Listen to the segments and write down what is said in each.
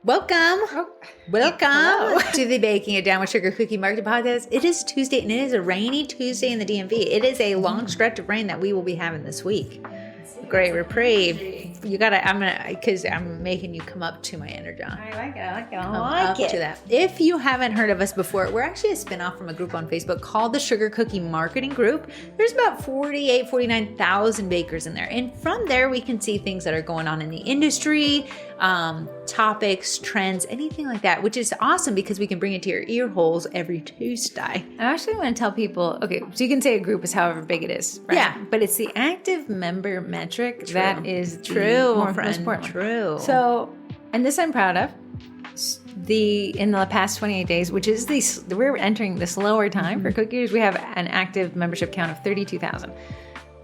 Welcome to the Baking It Down with Sugar Cookie Marketing Podcast. It is Tuesday, and it is a rainy Tuesday in the DMV. It is a long stretch of rain that we will be having this week. Great reprieve. Because I'm making you come up to my energon. I like it. Come up to that. If you haven't heard of us before, we're actually a spinoff from a group on Facebook called the Sugar Cookie Marketing Group. There's about 49,000 bakers in there. And from there, we can see things that are going on in the industry, topics, trends, anything like that, which is awesome because we can bring it to your ear holes every Tuesday. I actually want to tell people, okay, so you can say a group is however big it is, right? Yeah. But it's the active member metric that is True, most important. True. So, and this I'm proud of. In the past 28 days, which is we're entering the slower time for cookies, we have an active membership count of 32,000.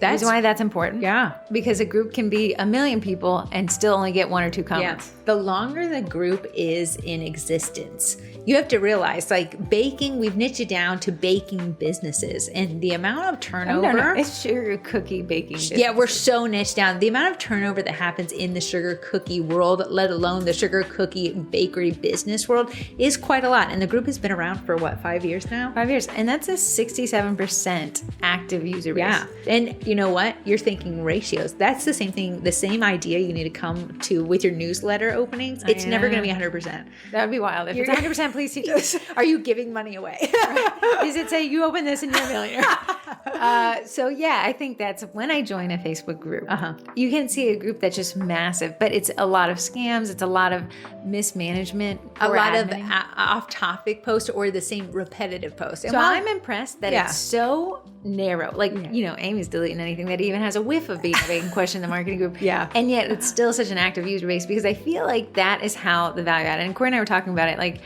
That's why that's important. Yeah. Because a group can be 1 million people and still only get 1 or 2 comments. Yeah. The longer the group is in existence, you have to realize, like baking, we've niched it down to baking businesses, and the amount of turnover. No. It's sugar cookie baking business. Yeah, we're so niched down. The amount of turnover that happens in the sugar cookie world, let alone the sugar cookie bakery business world, is quite a lot. And the group has been around for 5 years now? 5 years. And that's a 67% active user base. Yeah. And you know what? You're thinking ratios. That's the same thing, the same idea you need to come to with your newsletter openings. It's never going to be 100%. That would be wild. If it's 100%, please teach us. Are you giving money away? Does it say you open this and you're a millionaire? So yeah, I think that's when I join a Facebook group. You can see a group that's just massive, but it's a lot of scams. It's a lot of mismanagement. A lot of off-topic posts or the same repetitive posts. So I'm impressed that it's so narrow. Like, Amy's deleting anything that even has a whiff of being a baking question in the marketing group. Yeah. And yet it's still such an active user base because I feel like that is how the value added. And Corrie and I were talking about it. Like,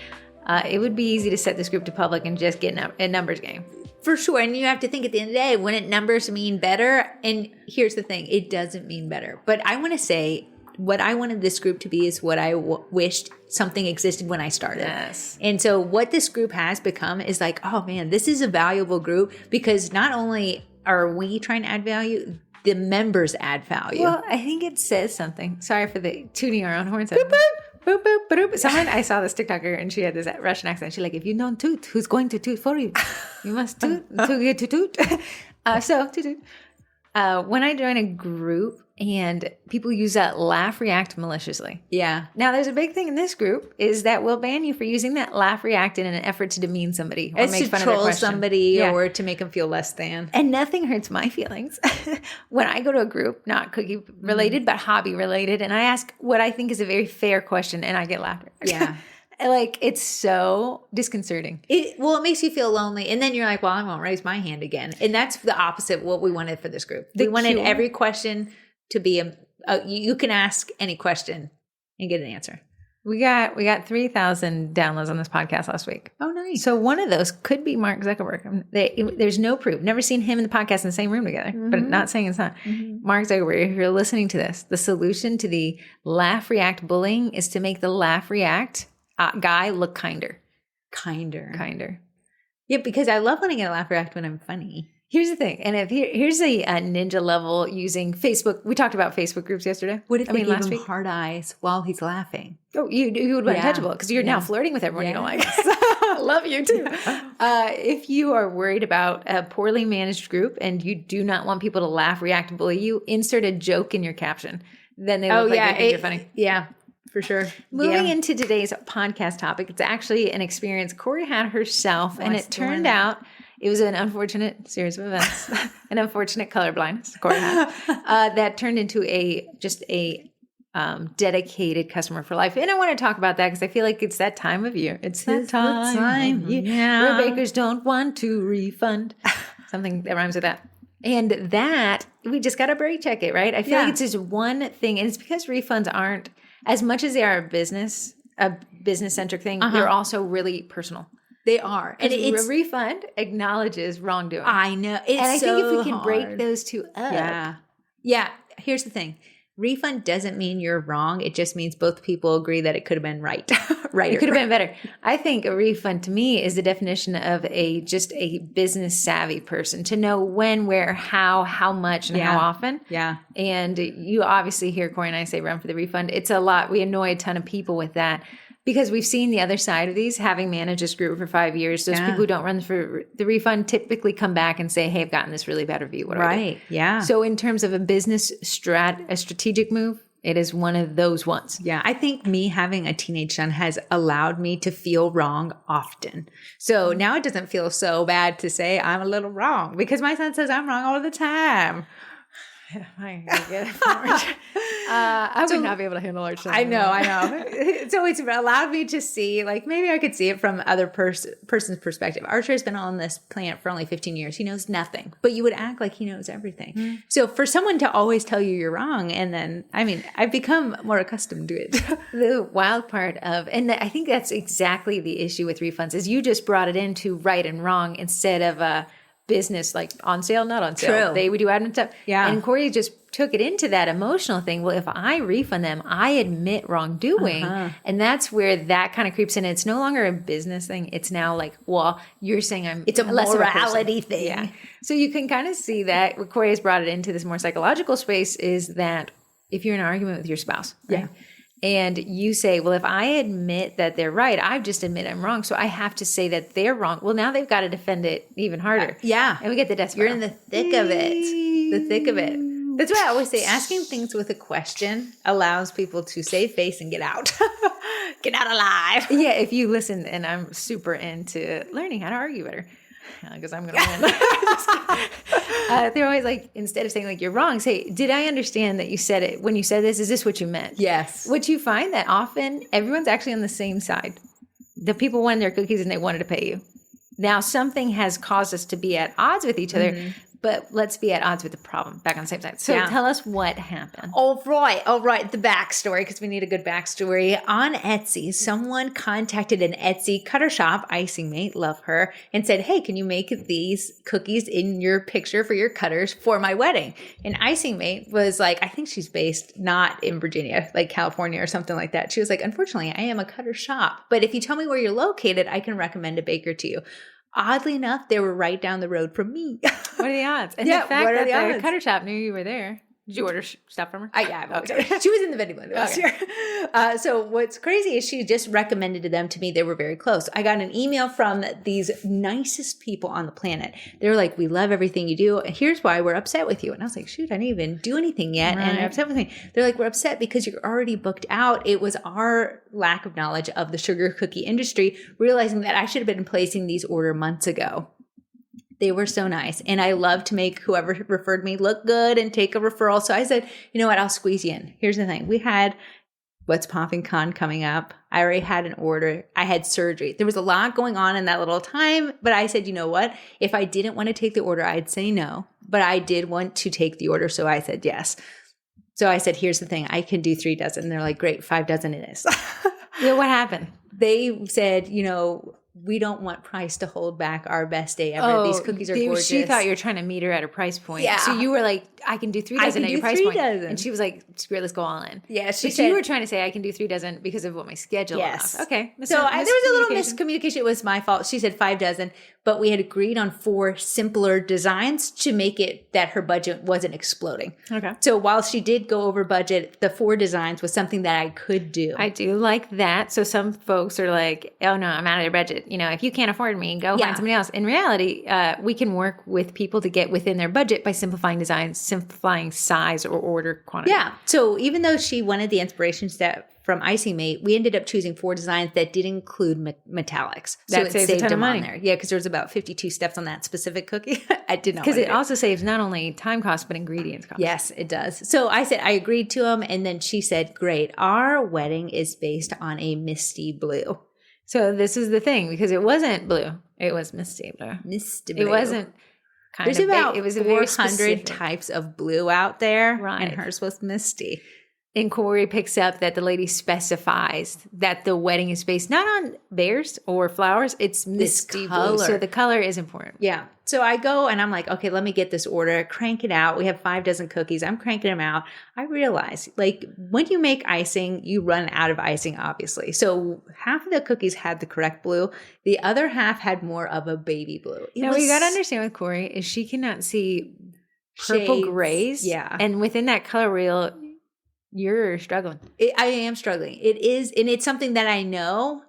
it would be easy to set this group to public and just get a numbers game. For sure. And you have to think at the end of the day, wouldn't numbers mean better? And here's the thing. It doesn't mean better. But I want to say what I wanted this group to be is what I wished something existed when I started. Yes. And so what this group has become is like, oh man, this is a valuable group because not only are we trying to add value, the members add value. Well, I think it says something. Sorry for the tuning our own horns. Boop, boop. Boop, boop, boop. Someone, I saw this TikToker and she had this Russian accent. She's like, if you don't toot, who's going to toot for you? You must toot to get to toot. So, toot, toot. When I join a group and people use that laugh react maliciously. Yeah. Now, there's a big thing in this group is that we'll ban you for using that laugh react in an effort to demean somebody or make fun of their question. To troll somebody or to make them feel less than. And nothing hurts my feelings when I go to a group, not cookie related, but hobby related, and I ask what I think is a very fair question and I get laughed at. Yeah. Like, it's so disconcerting. It makes you feel lonely. And then you're like, well, I won't raise my hand again. And that's the opposite of what we wanted for this group. We wanted every question to be you can ask any question and get an answer. We got 3,000 downloads on this podcast last week. Oh, nice. So one of those could be Mark Zuckerberg. There's no proof. Never seen him and the podcast in the same room together, but not saying it's not. Mark Zuckerberg, if you're listening to this, the solution to the laugh react bullying is to make the laugh react guy look kinder. Kinder. Yeah, because I love when I get a laugh react when I'm funny. Here's the thing, and here's a ninja level using Facebook. We talked about Facebook groups yesterday. What if they give him hard eyes while he's laughing? Oh, you would be untouchable because you're now flirting with everyone you don't like. I love you too. If you are worried about a poorly managed group and you do not want people to laugh, react, bully you, insert a joke in your caption. Then they look like they think you're funny. Yeah. For sure. Moving into today's podcast topic, it's actually an experience Corrie had herself, and it turned out it was an unfortunate series of events, an unfortunate colorblindness Corrie had, that turned into a dedicated customer for life. And I want to talk about that because I feel like it's that time of year. It's that time where bakers don't want to refund. Something that rhymes with that. And that, we just got to brake check it, right? I feel like it's just one thing, and it's because refunds aren't, as much as they are a business-centric thing, they're also really personal. They are. And a refund acknowledges wrongdoing. I know. And I think if we can break those two up. Yeah. Here's the thing. refund doesn't mean you're wrong. It just means both people agree that it could have been right. Right. It could have been better. I think a refund to me is the definition of just a business savvy person to know when, where, how much, and how often. Yeah. And you obviously hear Corrie and I say run for the refund. It's a lot. We annoy a ton of people with that because we've seen the other side of these, having managed this group for 5 years. Those people who don't run for the refund typically come back and say, hey, I've gotten this really bad review. What do I do? Yeah. So in terms of a business a strategic move, it is one of those ones. Yeah. I think me having a teenage son has allowed me to feel wrong often. So now it doesn't feel so bad to say I'm a little wrong because my son says I'm wrong all the time. I get it. I would not be able to handle our children. I know. So it's allowed me to see, like, maybe I could see it from other person's perspective. Archer has been on this planet for only 15 years. He knows nothing, but you would act like he knows everything. Mm-hmm. So for someone to always tell you you're wrong, and then, I mean, I've become more accustomed to it. The wild part of, and I think that's exactly the issue with refunds, is you just brought it into right and wrong instead of business, like on sale, not on sale. True. They would do admin stuff. Yeah. And Corrie just took it into that emotional thing. Well, if I refund them, I admit wrongdoing. And that's where that kind of creeps in. It's no longer a business thing. It's now like, well, you're saying it's a morality thing. Yeah. So you can kind of see that what Corrie has brought it into this more psychological space is that if you're in an argument with your spouse, right? And you say, well, if I admit that they're right, I've just admit I'm wrong. So I have to say that they're wrong. Well, now they've got to defend it even harder. Yeah. And we get the death You're in the thick of it. The thick of it. That's why I always say asking things with a question allows people to save face and get out. Get out alive. Yeah, if you listen, and I'm super into learning how to argue better. Because I'm going to win. They're always like, instead of saying like, you're wrong, say, did I understand that you said it? When you said this, is this what you meant? Yes. What you find that often everyone's actually on the same side. The people wanted their cookies and they wanted to pay you. Now something has caused us to be at odds with each other, but let's be at odds with the problem. Back on the same side. So tell us what happened. All right. The backstory, because we need a good backstory. On Etsy, someone contacted an Etsy cutter shop, Icing Mate, love her, and said, hey, can you make these cookies in your picture for your cutters for my wedding? And Icing Mate was like, I think she's based not in Virginia, like California or something like that. She was like, unfortunately, I am a cutter shop, but if you tell me where you're located, I can recommend a baker to you. Oddly enough, they were right down the road from me. What are the odds? And the fact that the cutter shop knew you were there. Did you order stuff from her? Yeah, she was in the vending machine last year. So what's crazy is she just recommended them to me. They were very close. I got an email from these nicest people on the planet. They were like, we love everything you do. Here's why we're upset with you. And I was like, shoot, I didn't even do anything yet. Right. And they're upset with me. They're like, we're upset because you're already booked out. It was our lack of knowledge of the sugar cookie industry, realizing that I should have been placing these orders months ago. They were so nice. And I love to make whoever referred me look good and take a referral. So I said, you know what? I'll squeeze you in. Here's the thing. We had What's Popping Con coming up. I already had an order. I had surgery. There was a lot going on in that little time. But I said, you know what? If I didn't want to take the order, I'd say no. But I did want to take the order. So I said yes. So I said, here's the thing. I can do 3 dozen. They're like, great, 5 dozen it is. Yeah, what happened? They said, we don't want price to hold back our best day ever. These cookies are gorgeous. She thought you were trying to meet her at her price point. Yeah. So you were like, I can do 3 dozen at your price point. And she was like, screw it, let's go all in. Yeah, but you were trying to say I can do 3 dozen because of what my schedule allows. Okay. So there was a little miscommunication. It was my fault. She said 5 dozen, but we had agreed on 4 simpler designs to make it that her budget wasn't exploding. Okay. So while she did go over budget, the 4 designs was something that I could do. I do like that. So some folks are like, oh no, I'm out of their budget. If you can't afford me, go find somebody else. In reality, we can work with people to get within their budget by simplifying designs, simplifying size or order quantity. Yeah. So even though she wanted the inspiration step from Icing Mate, we ended up choosing 4 designs that did include metallics. So that saves a ton of money. On there. Yeah, because there was about 52 steps on that specific cookie. I did not. Because it also saves not only time costs, but ingredients costs. Yes, it does. So I said, I agreed to them. And then she said, great. Our wedding is based on a misty blue. So this is the thing, because it wasn't blue. It was misty blue. Misty blue. It wasn't kind There's of about it was 400 types of blue out there. Right. And hers was misty. And Corey picks up that the lady specifies that the wedding is based not on bears or flowers, it's misty blue. So the color is important. Yeah. So I go and I'm like, okay, let me get this order, crank it out. We have 5 dozen cookies. I'm cranking them out. I realize, like, when you make icing, you run out of icing, obviously. So half of the cookies had the correct blue. The other half had more of a baby blue. Now, what you got to understand with Corey is she cannot see purple grays. Yeah. And within that color wheel, you're struggling. I am struggling. It is, and it's something that I know.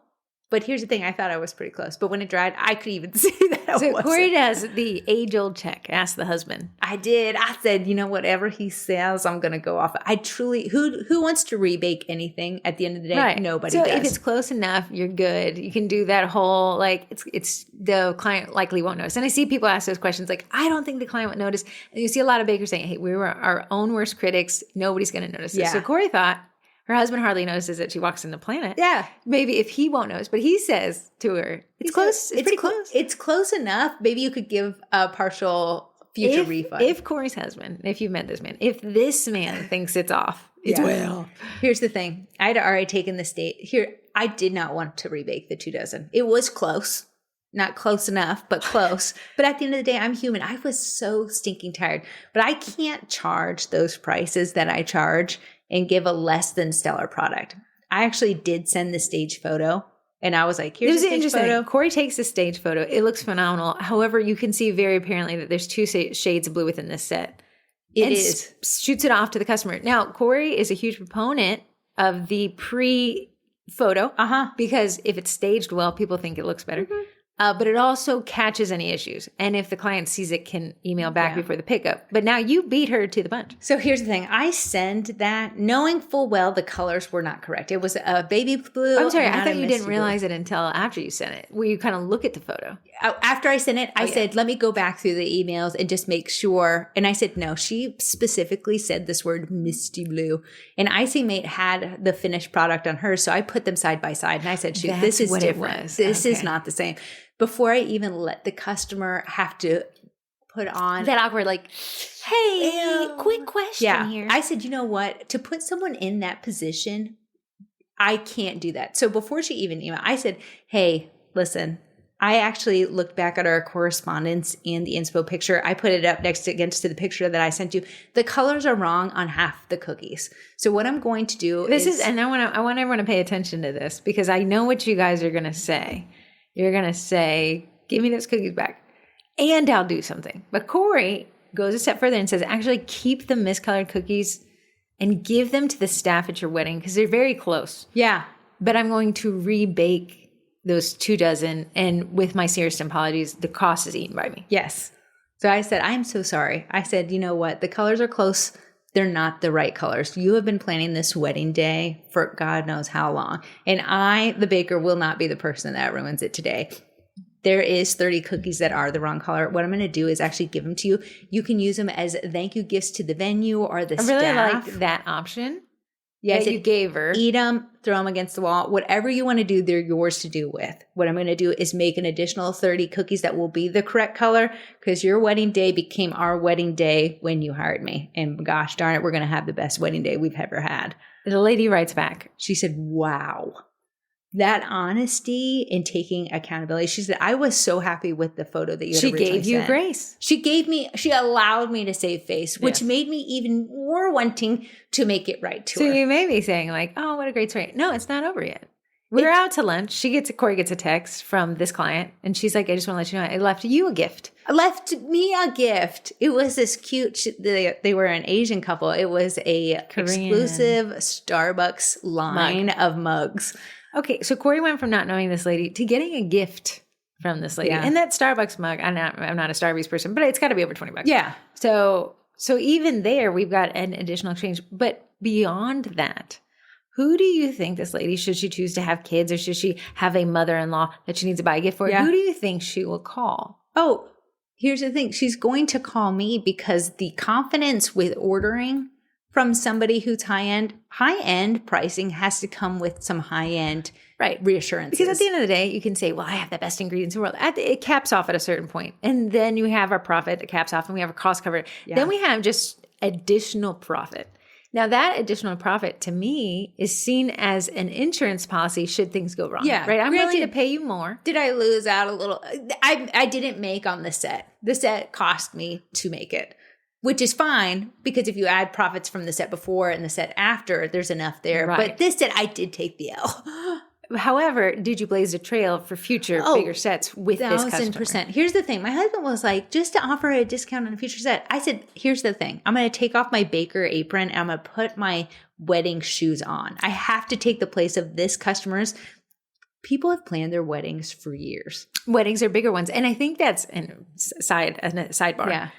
But here's the thing. I thought I was pretty close. But when it dried, I could even see that I wasn't. Corey does the age-old check. Ask the husband. I did. I said, whatever he says, I'm going to go off. I truly, who wants to rebake anything at the end of the day? Right. Nobody does. So if it's close enough, you're good. You can do that whole, like, it's the client likely won't notice. And I see people ask those questions like, I don't think the client would notice. And you see a lot of bakers saying, hey, we were our own worst critics. Nobody's going to notice this. So Corey thought, her husband hardly notices that she walks in the planet. Yeah. Maybe if he won't notice, but he says to her, it's close. It's pretty close. It's close enough. Maybe you could give a partial future refund. If Corey's husband, if you've met this man, if this man thinks it's off, it's well. Here's the thing. I had already taken the state. Here, I did not want to rebake the 2 dozen. It was close. Not close enough, but close. But at the end of the day, I'm human. I was so stinking tired. But I can't charge those prices that I charge and give a less than stellar product. I actually did send the stage photo, and I was like, here's the stage photo. Corey takes the stage photo. It looks phenomenal. However, you can see very apparently that there's 2 shades of blue within this set. It is. Shoots it off to the customer. Now, Corey is a huge proponent of the pre-photo because if it's staged well, people think it looks better. Mm-hmm. But it also catches any issues. And if the client sees it, can email back before the pickup. But now you beat her to the punch. So here's the thing. I sent that knowing full well the colors were not correct. It was a baby blue. I'm sorry. I thought you didn't realize it until after you sent it, where you kind of look at the photo. After I sent it, I said, let me go back through the emails and just make sure. And I said, no, she specifically said this word misty blue. And Icing Mate had the finished product on hers. So I put them side by side. And I said, shoot, this is different. This is not the same. Before I even let the customer have to put on that awkward, like, hey, quick question here. I said, you know what? To put someone in that position, I can't do that. So before she even emailed, I said, hey, listen, I actually looked back at our correspondence and the inspo picture. I put it up against the picture that I sent you. The colors are wrong on half the cookies. So what I'm going to do and I want everyone to pay attention to this because I know what you guys are going to say. You're going to say, give me those cookies back and I'll do something. But Corey goes a step further and says, actually keep the miscolored cookies and give them to the staff at your wedding because they're very close. Yeah. But I'm going to rebake those 2 dozen. And with my serious apologies, the cost is eaten by me. Yes. So I said, I'm so sorry. I said, you know what? The colors are close. They're not the right colors. You have been planning this wedding day for God knows how long. And I, the baker, will not be the person that ruins it today. There is 30 cookies that are the wrong color. What I'm going to do is actually give them to you. You can use them as thank you gifts to the venue or the staff. I really like that option. Yes, you gave her. Eat them, throw them against the wall. Whatever you want to do, they're yours to do with. What I'm going to do is make an additional 30 cookies that will be the correct color because your wedding day became our wedding day when you hired me. And gosh darn it, we're going to have the best wedding day we've ever had. The lady writes back. She said, wow. That honesty in taking accountability. She said, I was so happy with the photo that you had originally sent. She gave you grace. She allowed me to save face, which made me even more wanting to make it right to her. So you may be saying like, oh, what a great story. No, it's not over yet. We're out to lunch. Corey gets a text from this client and she's like, I just want to let you know, I left you a gift. Left me a gift. It was this cute, they were an Asian couple. It was a exclusive Starbucks line of mugs. Okay, so Corey went from not knowing this lady to getting a gift from this lady. Yeah. And that Starbucks mug, I'm not a Starbucks person, but it's got to be over $20. Yeah. So even there, we've got an additional exchange. But beyond that, who do you think this lady, should she choose to have kids or should she have a mother-in-law that she needs to buy a gift for? Yeah. Who do you think she will call? Oh, here's the thing. She's going to call me because the confidence with ordering from somebody who's high-end pricing has to come with some high-end reassurances. Because at the end of the day, you can say, well, I have the best ingredients in the world. It caps off at a certain point. And then you have our profit that caps off and we have our cost covered. Yeah. Then we have just additional profit. Now that additional profit to me is seen as an insurance policy should things go wrong. Yeah. Right. I'm willing to pay you more. Did I lose out a little? I didn't make on the set. The set cost me to make it, which is fine because if you add profits from the set before and the set after, there's enough there. Right. But this set, I did take the L. However, did you blaze a trail for future bigger sets with this customer? 1,000%. Here's the thing. My husband was like, just to offer a discount on a future set. I said, here's the thing. I'm going to take off my baker apron and I'm going to put my wedding shoes on. I have to take the place of this customer's. People have planned their weddings for years. Weddings are bigger ones. And I think that's a sidebar. Yeah.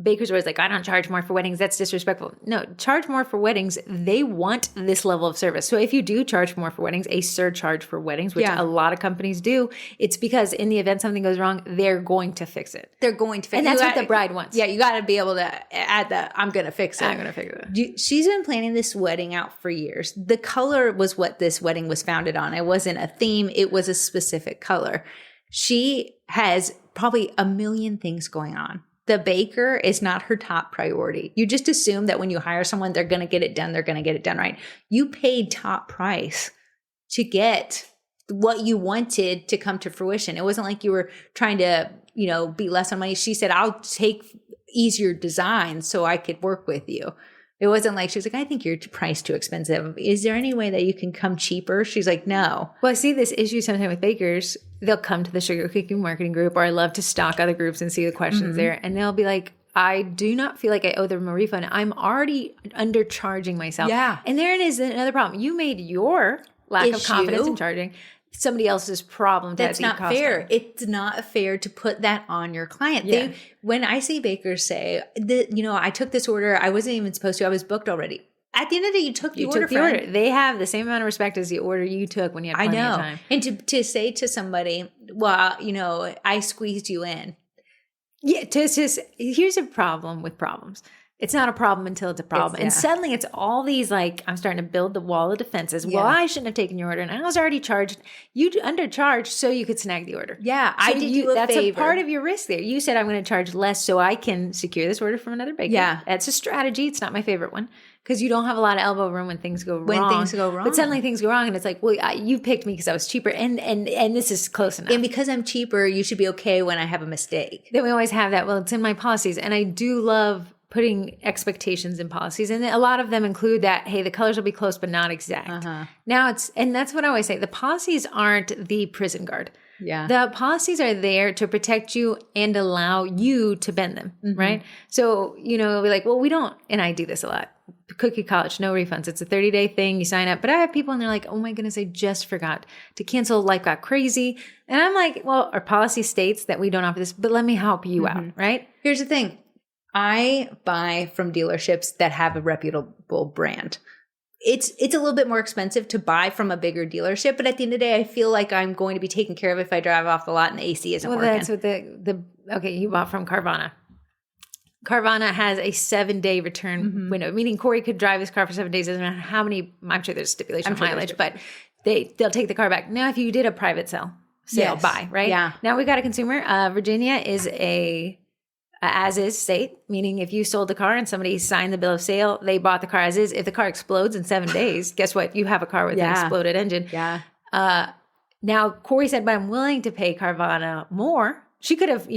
Bakers are always like, I don't charge more for weddings. That's disrespectful. No, charge more for weddings. They want this level of service. So if you do charge more for weddings, a surcharge for weddings, which a lot of companies do, it's because in the event something goes wrong, they're going to fix it. They're going to fix it. And that's what the bride wants. Yeah, you got to be able to add the, I'm going to fix it. I'm going to fix it. She's been planning this wedding out for years. The color was what this wedding was founded on. It wasn't a theme. It was a specific color. She has probably a million things going on. The baker is not her top priority. You just assume that when you hire someone, they're going to get it done. They're going to get it done right. You paid top price to get what you wanted to come to fruition. It wasn't like you were trying to, be less on money. She said, I'll take easier designs so I could work with you. It wasn't like, she was like, I think your price too expensive. Is there any way that you can come cheaper? She's like, no. Well, I see this issue sometimes with bakers. They'll come to the Sugar Cookie Marketing Group, or I love to stalk other groups and see the questions there. And they'll be like, I do not feel like I owe them a refund. I'm already undercharging myself. Yeah. And there it is another problem. You made your lack of confidence in charging somebody else's problem. That's not fair. It's not fair to put that on your client. Yeah. When I see bakers say that, I took this order, I wasn't even supposed to, I was booked already. At the end of the day, you took the order. They have the same amount of respect as the order you took when you had plenty of time. And to say to somebody, well, I squeezed you in. Yeah. Here's a problem with problems. It's not a problem until it's a problem. And suddenly it's all these I'm starting to build the wall of defenses. Yeah. Well, I shouldn't have taken your order and I was already charged. You undercharged so you could snag the order. Yeah. So I did you a that's favor. A part of your risk there. You said I'm going to charge less so I can secure this order from another baker. Yeah. That's a strategy. It's not my favorite one because you don't have a lot of elbow room when things go wrong. But suddenly things go wrong and it's like, well, you picked me because I was cheaper and this is close enough. And because I'm cheaper, you should be okay when I have a mistake. Then we always have that. Well, it's in my policies. And I do love putting expectations in policies. And a lot of them include that, hey, the colors will be close, but not exact. Now and that's what I always say. The policies aren't the prison guard. Yeah. The policies are there to protect you and allow you to bend them. Right. So, it'll be like, well, we don't, and I do this a lot. Cookie College, no refunds. It's a 30-day thing. You sign up. But I have people and they're like, oh my goodness, I just forgot to cancel. Life got crazy. And I'm like, well, our policy states that we don't offer this, but let me help you out. Right. Here's the thing. I buy from dealerships that have a reputable brand. It's a little bit more expensive to buy from a bigger dealership, but at the end of the day, I feel like I'm going to be taken care of if I drive off the lot and the AC isn't working. That's what okay, you bought from Carvana. Carvana has a 7-day return window, meaning Corrie could drive his car for 7 days. Doesn't matter how many, I'm sure there's stipulation mileage, but they'll take the car back. Now, if you did a private sale buy, right? Yeah. Now we got a consumer. Virginia is a as-is state, meaning if you sold the car and somebody signed the bill of sale, they bought the car as is. If the car explodes in 7 days, guess what? You have a car with an exploded engine. Yeah. Now, Corrie said, but I'm willing to pay Carvana more. She could have,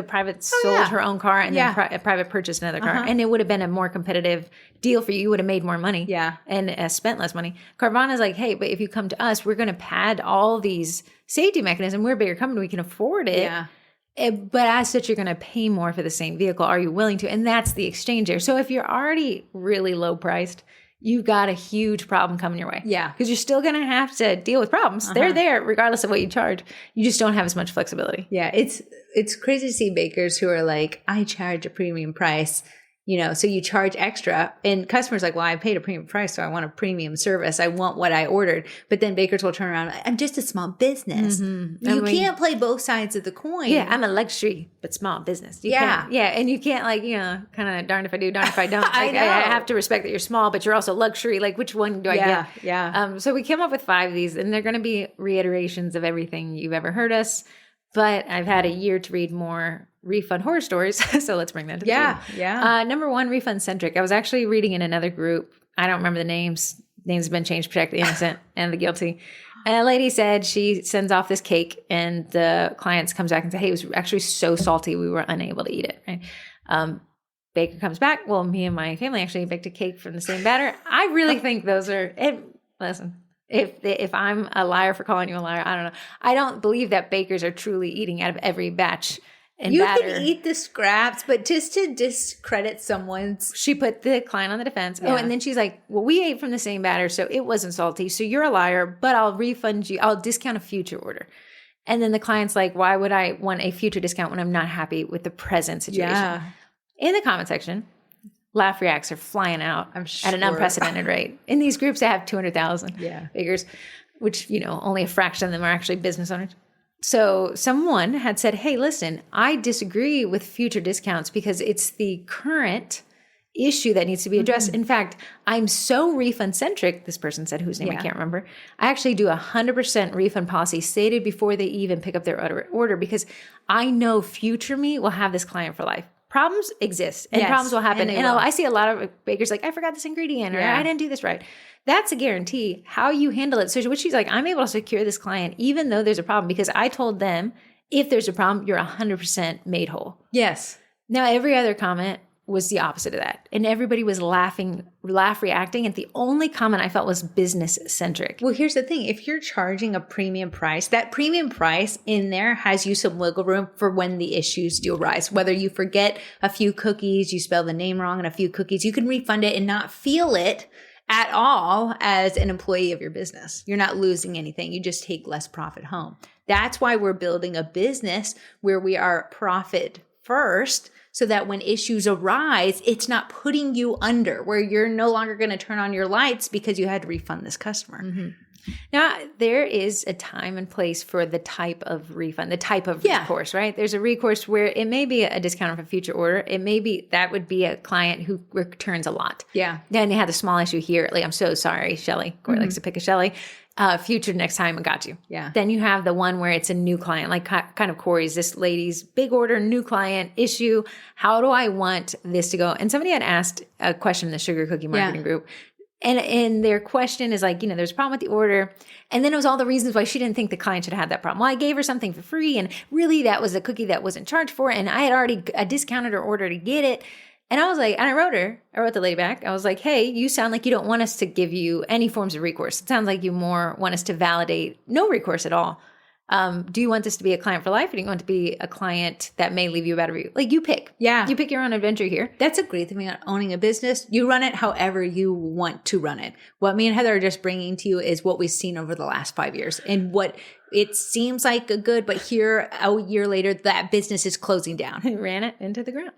private sold her own car and then private purchased another car. And it would have been a more competitive deal for you. You would have made more money. Yeah. And spent less money. Carvana's like, hey, but if you come to us, we're going to pad all these safety mechanisms. We're a bigger company. We can afford it. Yeah. But as such, you're going to pay more for the same vehicle. Are you willing to? And that's the exchange there. So if you're already really low priced, you've got a huge problem coming your way. Yeah. Because you're still going to have to deal with problems. They're there regardless of what you charge. You just don't have as much flexibility. Yeah. It's crazy to see bakers who are like, I charge a premium price. So you charge extra and customers are like, well, I paid a premium price, so I want a premium service. I want what I ordered. But then bakers will turn around. I'm just a small business. You can't play both sides of the coin. Yeah. I'm a luxury, but small business. Yeah. And you can't kind of darn if I do, darn if I don't. I have to respect that you're small, but you're also luxury. Like which one do I get? Yeah. So we came up with 5 of these and they're going to be reiterations of everything you've ever heard us. But I've had a year to read more refund horror stories, so let's bring that to the table. Yeah. Number 1, Refund-Centric. I was actually reading in another group I don't remember the names. Names have been changed to protect the innocent and the guilty. And a lady said she sends off this cake and the clients comes back and say, hey, it was actually so salty we were unable to eat it. Right? Baker comes back. Well, me and my family actually baked a cake from the same batter. I really think those are, listen, if I'm a liar for calling you a liar, I don't know. I don't believe that bakers are truly eating out of every batch. And you batter. can eat the scraps, but just to discredit someone's. She put the client on the defense. Yeah. Oh, and then she's like, well, we ate from the same batter, so it wasn't salty. So you're a liar, but I'll refund you. I'll discount a future order. And then the client's like, why would I want a future discount when I'm not happy with the present situation? Yeah. In the comment section, laugh reacts are flying out at an unprecedented rate. In these groups that have 200,000 figures, which, only a fraction of them are actually business owners. So someone had said, hey, listen, I disagree with future discounts because it's the current issue that needs to be addressed. In fact, I'm so refund-centric, this person said, whose name I can't remember. I actually do 100% refund policy stated before they even pick up their order because I know future me will have this client for life. Problems exist and problems will happen. And I see a lot of bakers like, I forgot this ingredient or I didn't do this right. That's a guarantee. How you handle it. So what she's like, I'm able to secure this client even though there's a problem because I told them if there's a problem, you're 100% made whole. Yes. Now, every other comment was the opposite of that. And everybody was reacting. And the only comment I felt was business centric. Well, here's the thing. If you're charging a premium price, that premium price in there has you some wiggle room for when the issues do arise. Whether you forget a few cookies, you spell the name wrong in a few cookies, you can refund it and not feel it at all as an employee of your business. You're not losing anything. You just take less profit home. That's why we're building a business where we are profit first so that when issues arise, it's not putting you under where you're no longer going to turn on your lights because you had to refund this customer. Mm-hmm. Now, there is a time and place for the type of refund, the type of recourse, right? There's a recourse where it may be a discount of a future order. It may be, that would be a client who returns a lot. Yeah. Then they had a small issue here. Like, I'm so sorry, Shelly. Corrie likes to pick a Shelly. Future next time, I got you. Yeah. Then you have the one where it's a new client, like kind of Corrie's, this lady's big order, new client issue. How do I want this to go? And somebody had asked a question in the Sugar Cookie Marketing Group. And their question is like, there's a problem with the order. And then it was all the reasons why she didn't think the client should have had that problem. Well, I gave her something for free. And really that was a cookie that wasn't charged for. And I had already discounted her order to get it. And I was like, and I wrote the lady back. I was like, hey, you sound like you don't want us to give you any forms of recourse. It sounds like you more want us to validate no recourse at all. Do you want this to be a client for life or do you want it to be a client that may leave you a bad review? Like you pick. Yeah. You pick your own adventure here. That's a great thing about owning a business. You run it however you want to run it. What me and Heather are just bringing to you is what we've seen over the last 5 years and what it seems like a good, but here a year later, that business is closing down. Ran it into the ground.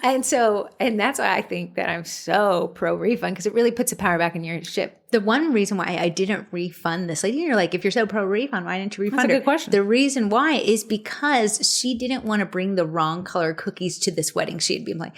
And that's why I think that I'm so pro refund because it really puts the power back in your ship. The one reason why I didn't refund this lady, you're like, if you're so pro refund, why didn't you refund her? That's a good question. The reason why is because she didn't want to bring the wrong color cookies to this wedding. She had been like,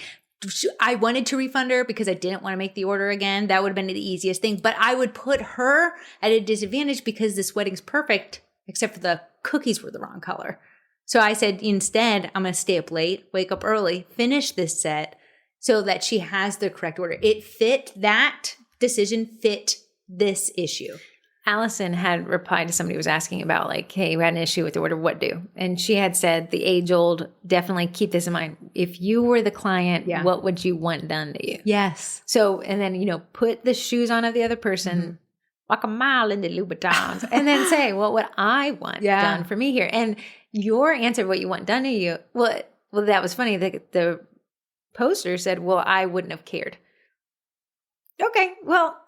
I wanted to refund her because I didn't want to make the order again. That would have been the easiest thing. But I would put her at a disadvantage because this wedding's perfect, except for the cookies were the wrong color. So I said, instead, I'm going to stay up late, wake up early, finish this set so that she has the correct order. It fit, that decision fit this issue. Allison had replied to somebody who was asking about like, hey, we had an issue with the order, what do? And she had said the age old, definitely keep this in mind. If you were the client, what would you want done to you? Yes. So, and then, put the shoes on of the other person, walk a mile in the Louboutins, and then say, what would I want done for me here? And your answer, what you want done to you, well, that was funny. The poster said, well, I wouldn't have cared. Okay, well,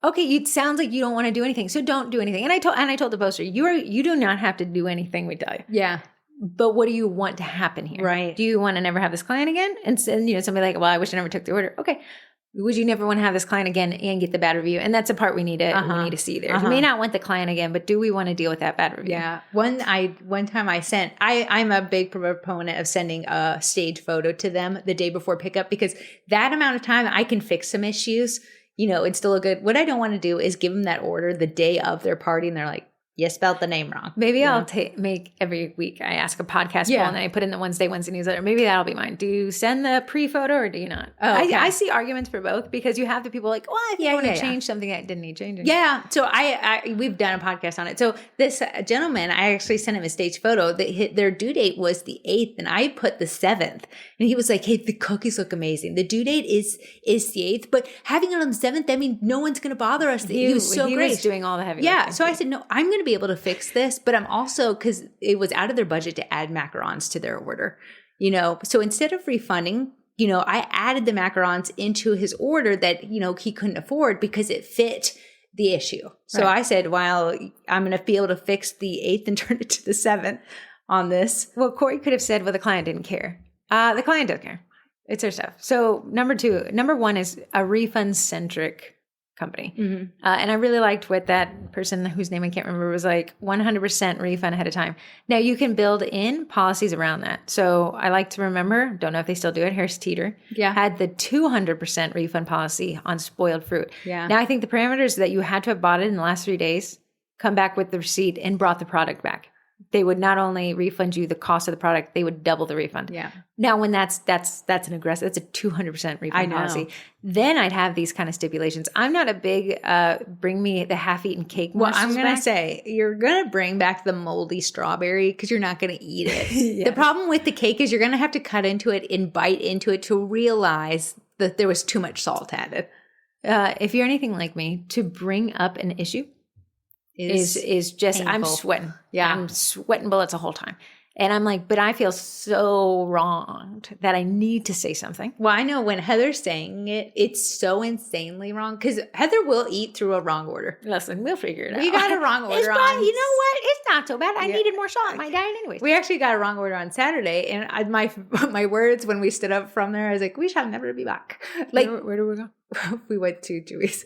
it sounds like you don't want to do anything, so don't do anything. And I told the poster, you do not have to do anything we tell you. Yeah. But what do you want to happen here? Right. Do you want to never have this client again? And somebody like, well, I wish I never took the order. Okay. Would you never want to have this client again and get the bad review? And that's the part we need to see there. You may not want the client again, but do we want to deal with that bad review? Yeah. One time I sent, I'm a big proponent of sending a stage photo to them the day before pickup because that amount of time I can fix some issues. It's still a good, what I don't want to do is give them that order the day of their party and they're like, You spelled the name wrong. Maybe I'll make every week I ask a podcast poll and I put in the Wednesday newsletter. Maybe that'll be mine. Do you send the pre-photo or do you not? Oh, okay. I see arguments for both because you have the people like, well, I think I want to change something that didn't need changing. Yeah. So we've done a podcast on it. So this gentleman, I actually sent him a staged photo. Their due date was the 8th and I put the 7th. And he was like, hey, the cookies look amazing. The due date is the 8th, but having it on the 7th, I mean, no one's going to bother us. He was so great. He was doing all the heavy lifting. So I said, no, I'm going to be able to fix this, but I'm also, because it was out of their budget to add macarons to their order, so instead of refunding, I added the macarons into his order that, he couldn't afford because it fit the issue. So I said, well, I'm going to be able to fix the 8th and turn it to the 7th on this. Well, Corrie could have said, well, the client didn't care. The client doesn't care. It's their stuff. So number one is a refund-centric company. Mm-hmm. And I really liked what that person whose name I can't remember was like 100% refund ahead of time. Now you can build in policies around that. So I like to remember, don't know if they still do it, Harris Teeter had the 200% refund policy on spoiled fruit. Yeah. Now I think the parameters that you had to have bought it in the last 3 days, come back with the receipt and brought the product back. They would not only refund you the cost of the product, they would double the refund. Yeah. Now, when that's an aggressive, that's a 200% refund policy. Then I'd have these kind of stipulations. I'm not a big bring me the half-eaten cake. Well, I'm going to say you're going to bring back the moldy strawberry because you're not going to eat it. The problem with the cake is you're going to have to cut into it and bite into it to realize that there was too much salt added. If you're anything like me, to bring up an issue is just painful. I'm sweating. Yeah. I'm sweating bullets the whole time. And I'm like, but I feel so wronged that I need to say something. Well, I know when Heather's saying it, it's so insanely wrong because Heather will eat through a wrong order. Listen, we'll figure it out. We got a wrong order you know what? It's not so bad. I needed more salt in my diet anyways. We actually got a wrong order on Saturday. And my words when we stood up from there, I was like, we shall never be back. Like, where did we go? We went to Chewy's.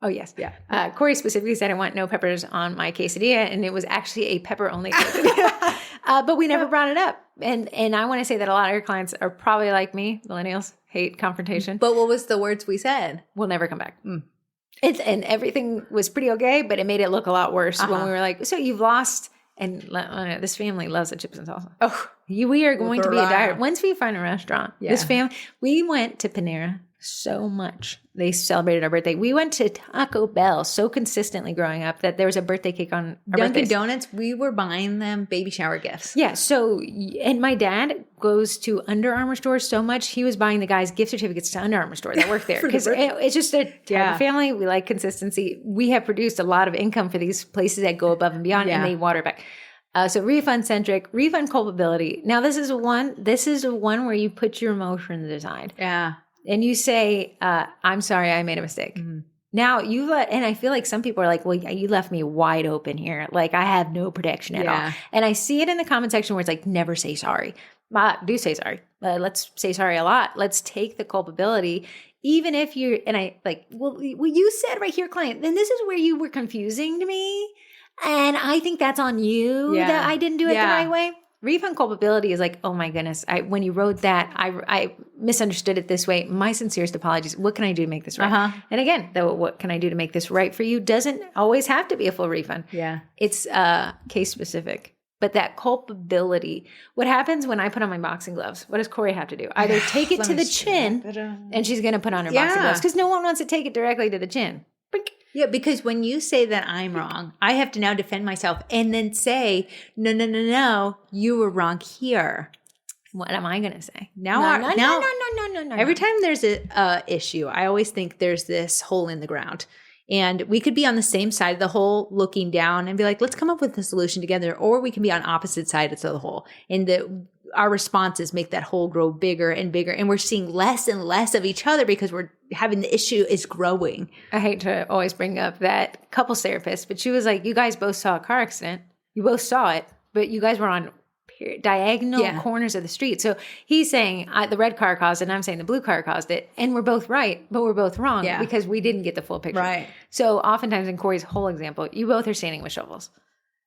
Oh, yes. Yeah. Corrie specifically said I want no peppers on my quesadilla, and it was actually a pepper-only quesadilla. But we never brought it up. And I want to say that a lot of your clients are probably like me, millennials, hate confrontation. But what was the words we said? We'll never come back. And everything was pretty okay, but it made it look a lot worse when we were like, so you've lost, and this family loves the chips and salsa. Oh, we are going to be a diet. Once we find a restaurant, this family, we went to Panera so much. They celebrated our birthday. We went to Taco Bell so consistently growing up that there was a birthday cake on our Dunkin' Donuts. We were buying them baby shower gifts. Yeah. So, and my dad goes to Under Armour stores so much. He was buying the guys gift certificates to Under Armour store that work there because it's just a type of family. We like consistency. We have produced a lot of income for these places that go above and beyond and they water back. So refund-centric, refund culpability. Now this is one where you put your emotions aside. Yeah. And you say, I'm sorry, I made a mistake. Mm-hmm. Now and I feel like some people are like, well, you left me wide open here. Like I have no protection at all. And I see it in the comment section where it's like, never say sorry. Do say sorry. Let's say sorry a lot. Let's take the culpability. Even if you're, and I like, well, you said right here, client, then this is where you were confusing to me. And I think that's on you that I didn't do it the right way. Refund culpability is like, oh my goodness, when you wrote that, I misunderstood it this way. My sincerest apologies. What can I do to make this right? Uh-huh. And again, what can I do to make this right for you doesn't always have to be a full refund. Yeah. It's case specific. But that culpability, what happens when I put on my boxing gloves? What does Corrie have to do? Either take it to the chin and she's going to put on her boxing gloves because no one wants to take it directly to the chin. Brink. Yeah, because when you say that I'm wrong, I have to now defend myself and then say, no, you were wrong here. What am I going to say? No. Every time there's a issue, I always think there's this hole in the ground. And we could be on the same side of the hole looking down and be like, let's come up with a solution together. Or we can be on opposite sides of the hole. And our responses make that hole grow bigger and bigger. And we're seeing less and less of each other because we're having the issue is growing. I hate to always bring up that couples therapist, but she was like, you guys both saw a car accident. You both saw it, but you guys were on diagonal corners of the street. So he's saying the red car caused it, and I'm saying the blue car caused it. And we're both right, but we're both wrong because we didn't get the full picture. Right. So oftentimes in Corrie's whole example, you both are standing with shovels.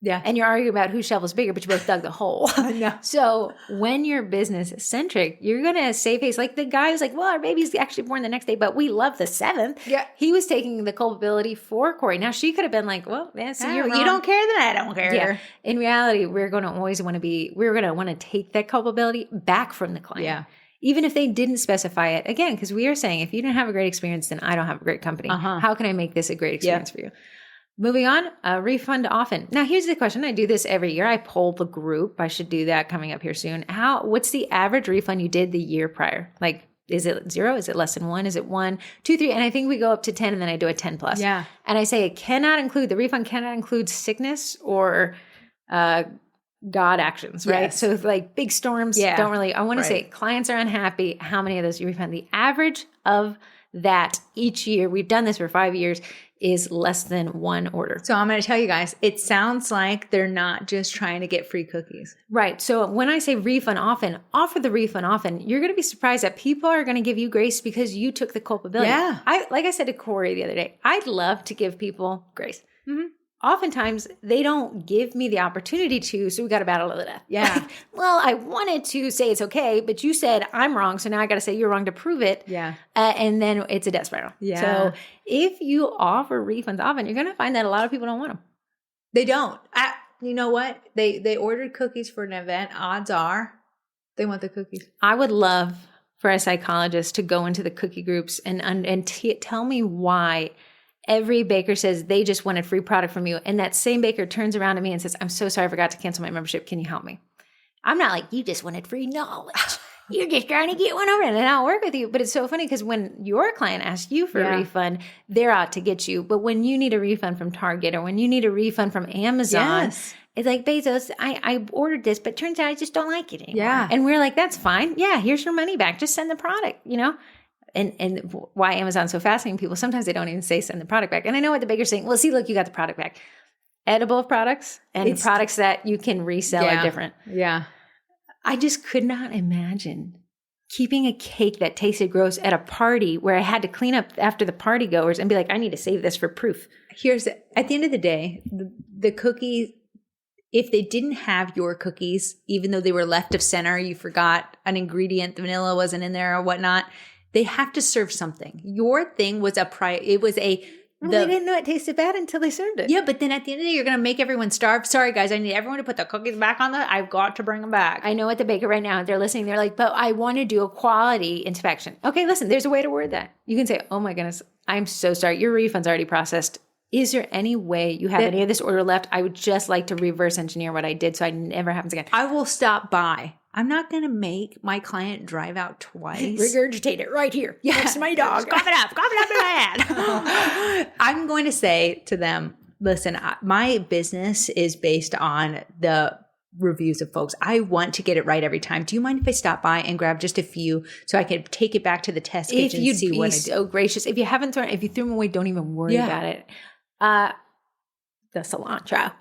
Yeah. And you're arguing about whose shovel's bigger, but you both dug the hole. No. So when you're business centric, you're going to save face. Like the guy was like, well, our baby's actually born the next day, but we love the 7th. Yeah. He was taking the culpability for Corrie. Now she could have been like, well, so You don't care, then I don't care. Yeah. In reality, we're going to always want to take that culpability back from the client. Yeah. Even if they didn't specify it. Again, because we are saying, if you didn't have a great experience, then I don't have a great company. How can I make this a great experience for you? Moving on, refund often. Now, here's the question. I do this every year. I poll the group. I should do that coming up here soon. What's the average refund you did the year prior? Like, is it 0? Is it less than 1? Is it 1, 2, 3? And I think we go up to 10, and then I do a 10 plus. Yeah. And I say the refund cannot include sickness or God actions, right? Yes. So like big storms don't really, I want to say clients are unhappy. How many of those you refund? The average of that each year, we've done this for 5 years, is less than 1 order. So I'm going to tell you guys, it sounds like they're not just trying to get free cookies. Right. So when I say refund often, offer the refund often, you're going to be surprised that people are going to give you grace because you took the culpability. Yeah. Like I said to Corrie the other day, I'd love to give people grace. Mm-hmm. Oftentimes, they don't give me the opportunity to, so we got to battle to the death. Yeah. Like, well, I wanted to say it's okay, but you said I'm wrong, so now I got to say you're wrong to prove it. Yeah. And then it's a death spiral. Yeah. So if you offer refunds often, you're going to find that a lot of people don't want them. They don't. You know what? They ordered cookies for an event. Odds are they want the cookies. I would love for a psychologist to go into the cookie groups and tell me why every baker says they just wanted free product from you. And that same baker turns around to me and says, I'm so sorry, I forgot to cancel my membership. Can you help me? I'm not like, you just wanted free knowledge. You're just trying to get one over and I'll work with you. But it's so funny because when your client asks you for a refund, they're out to get you. But when you need a refund from Target or when you need a refund from Amazon, it's like, Bezos, I ordered this, but turns out I just don't like it anymore. Yeah. And we're like, that's fine. Yeah, here's your money back. Just send the product, you know? And why Amazon's so fascinating people, sometimes they don't even say send the product back. And I know what the baker's saying. Well, see, look, you got the product back. Edible products and products that you can resell are different. Yeah. I just could not imagine keeping a cake that tasted gross at a party where I had to clean up after the party goers and be like, I need to save this for proof. At the end of the day, the cookies, if they didn't have your cookies, even though they were left of center, you forgot an ingredient, the vanilla wasn't in there or whatnot, they have to serve something. Your thing was they didn't know it tasted bad until they served it. Yeah, but then at the end of the day, you're going to make everyone starve. Sorry, guys, I need everyone to put the cookies back on I've got to bring them back. I know at the baker right now, they're listening. They're like, but I want to do a quality inspection. Okay, listen, there's a way to word that. You can say, oh my goodness, I'm so sorry. Your refund's already processed. Is there any way you have any of this order left? I would just like to reverse engineer what I did so it never happens again. I will stop by. I'm not going to make my client drive out twice. Regurgitate it right here. Yeah. Next to my dog. Cough it up in my head. I'm going to say to them, listen, my business is based on the reviews of folks. I want to get it right every time. Do you mind if I stop by and grab just a few so I can take it back to the test kitchen and see what I do? So gracious. If you threw them away, don't even worry about it. The cilantro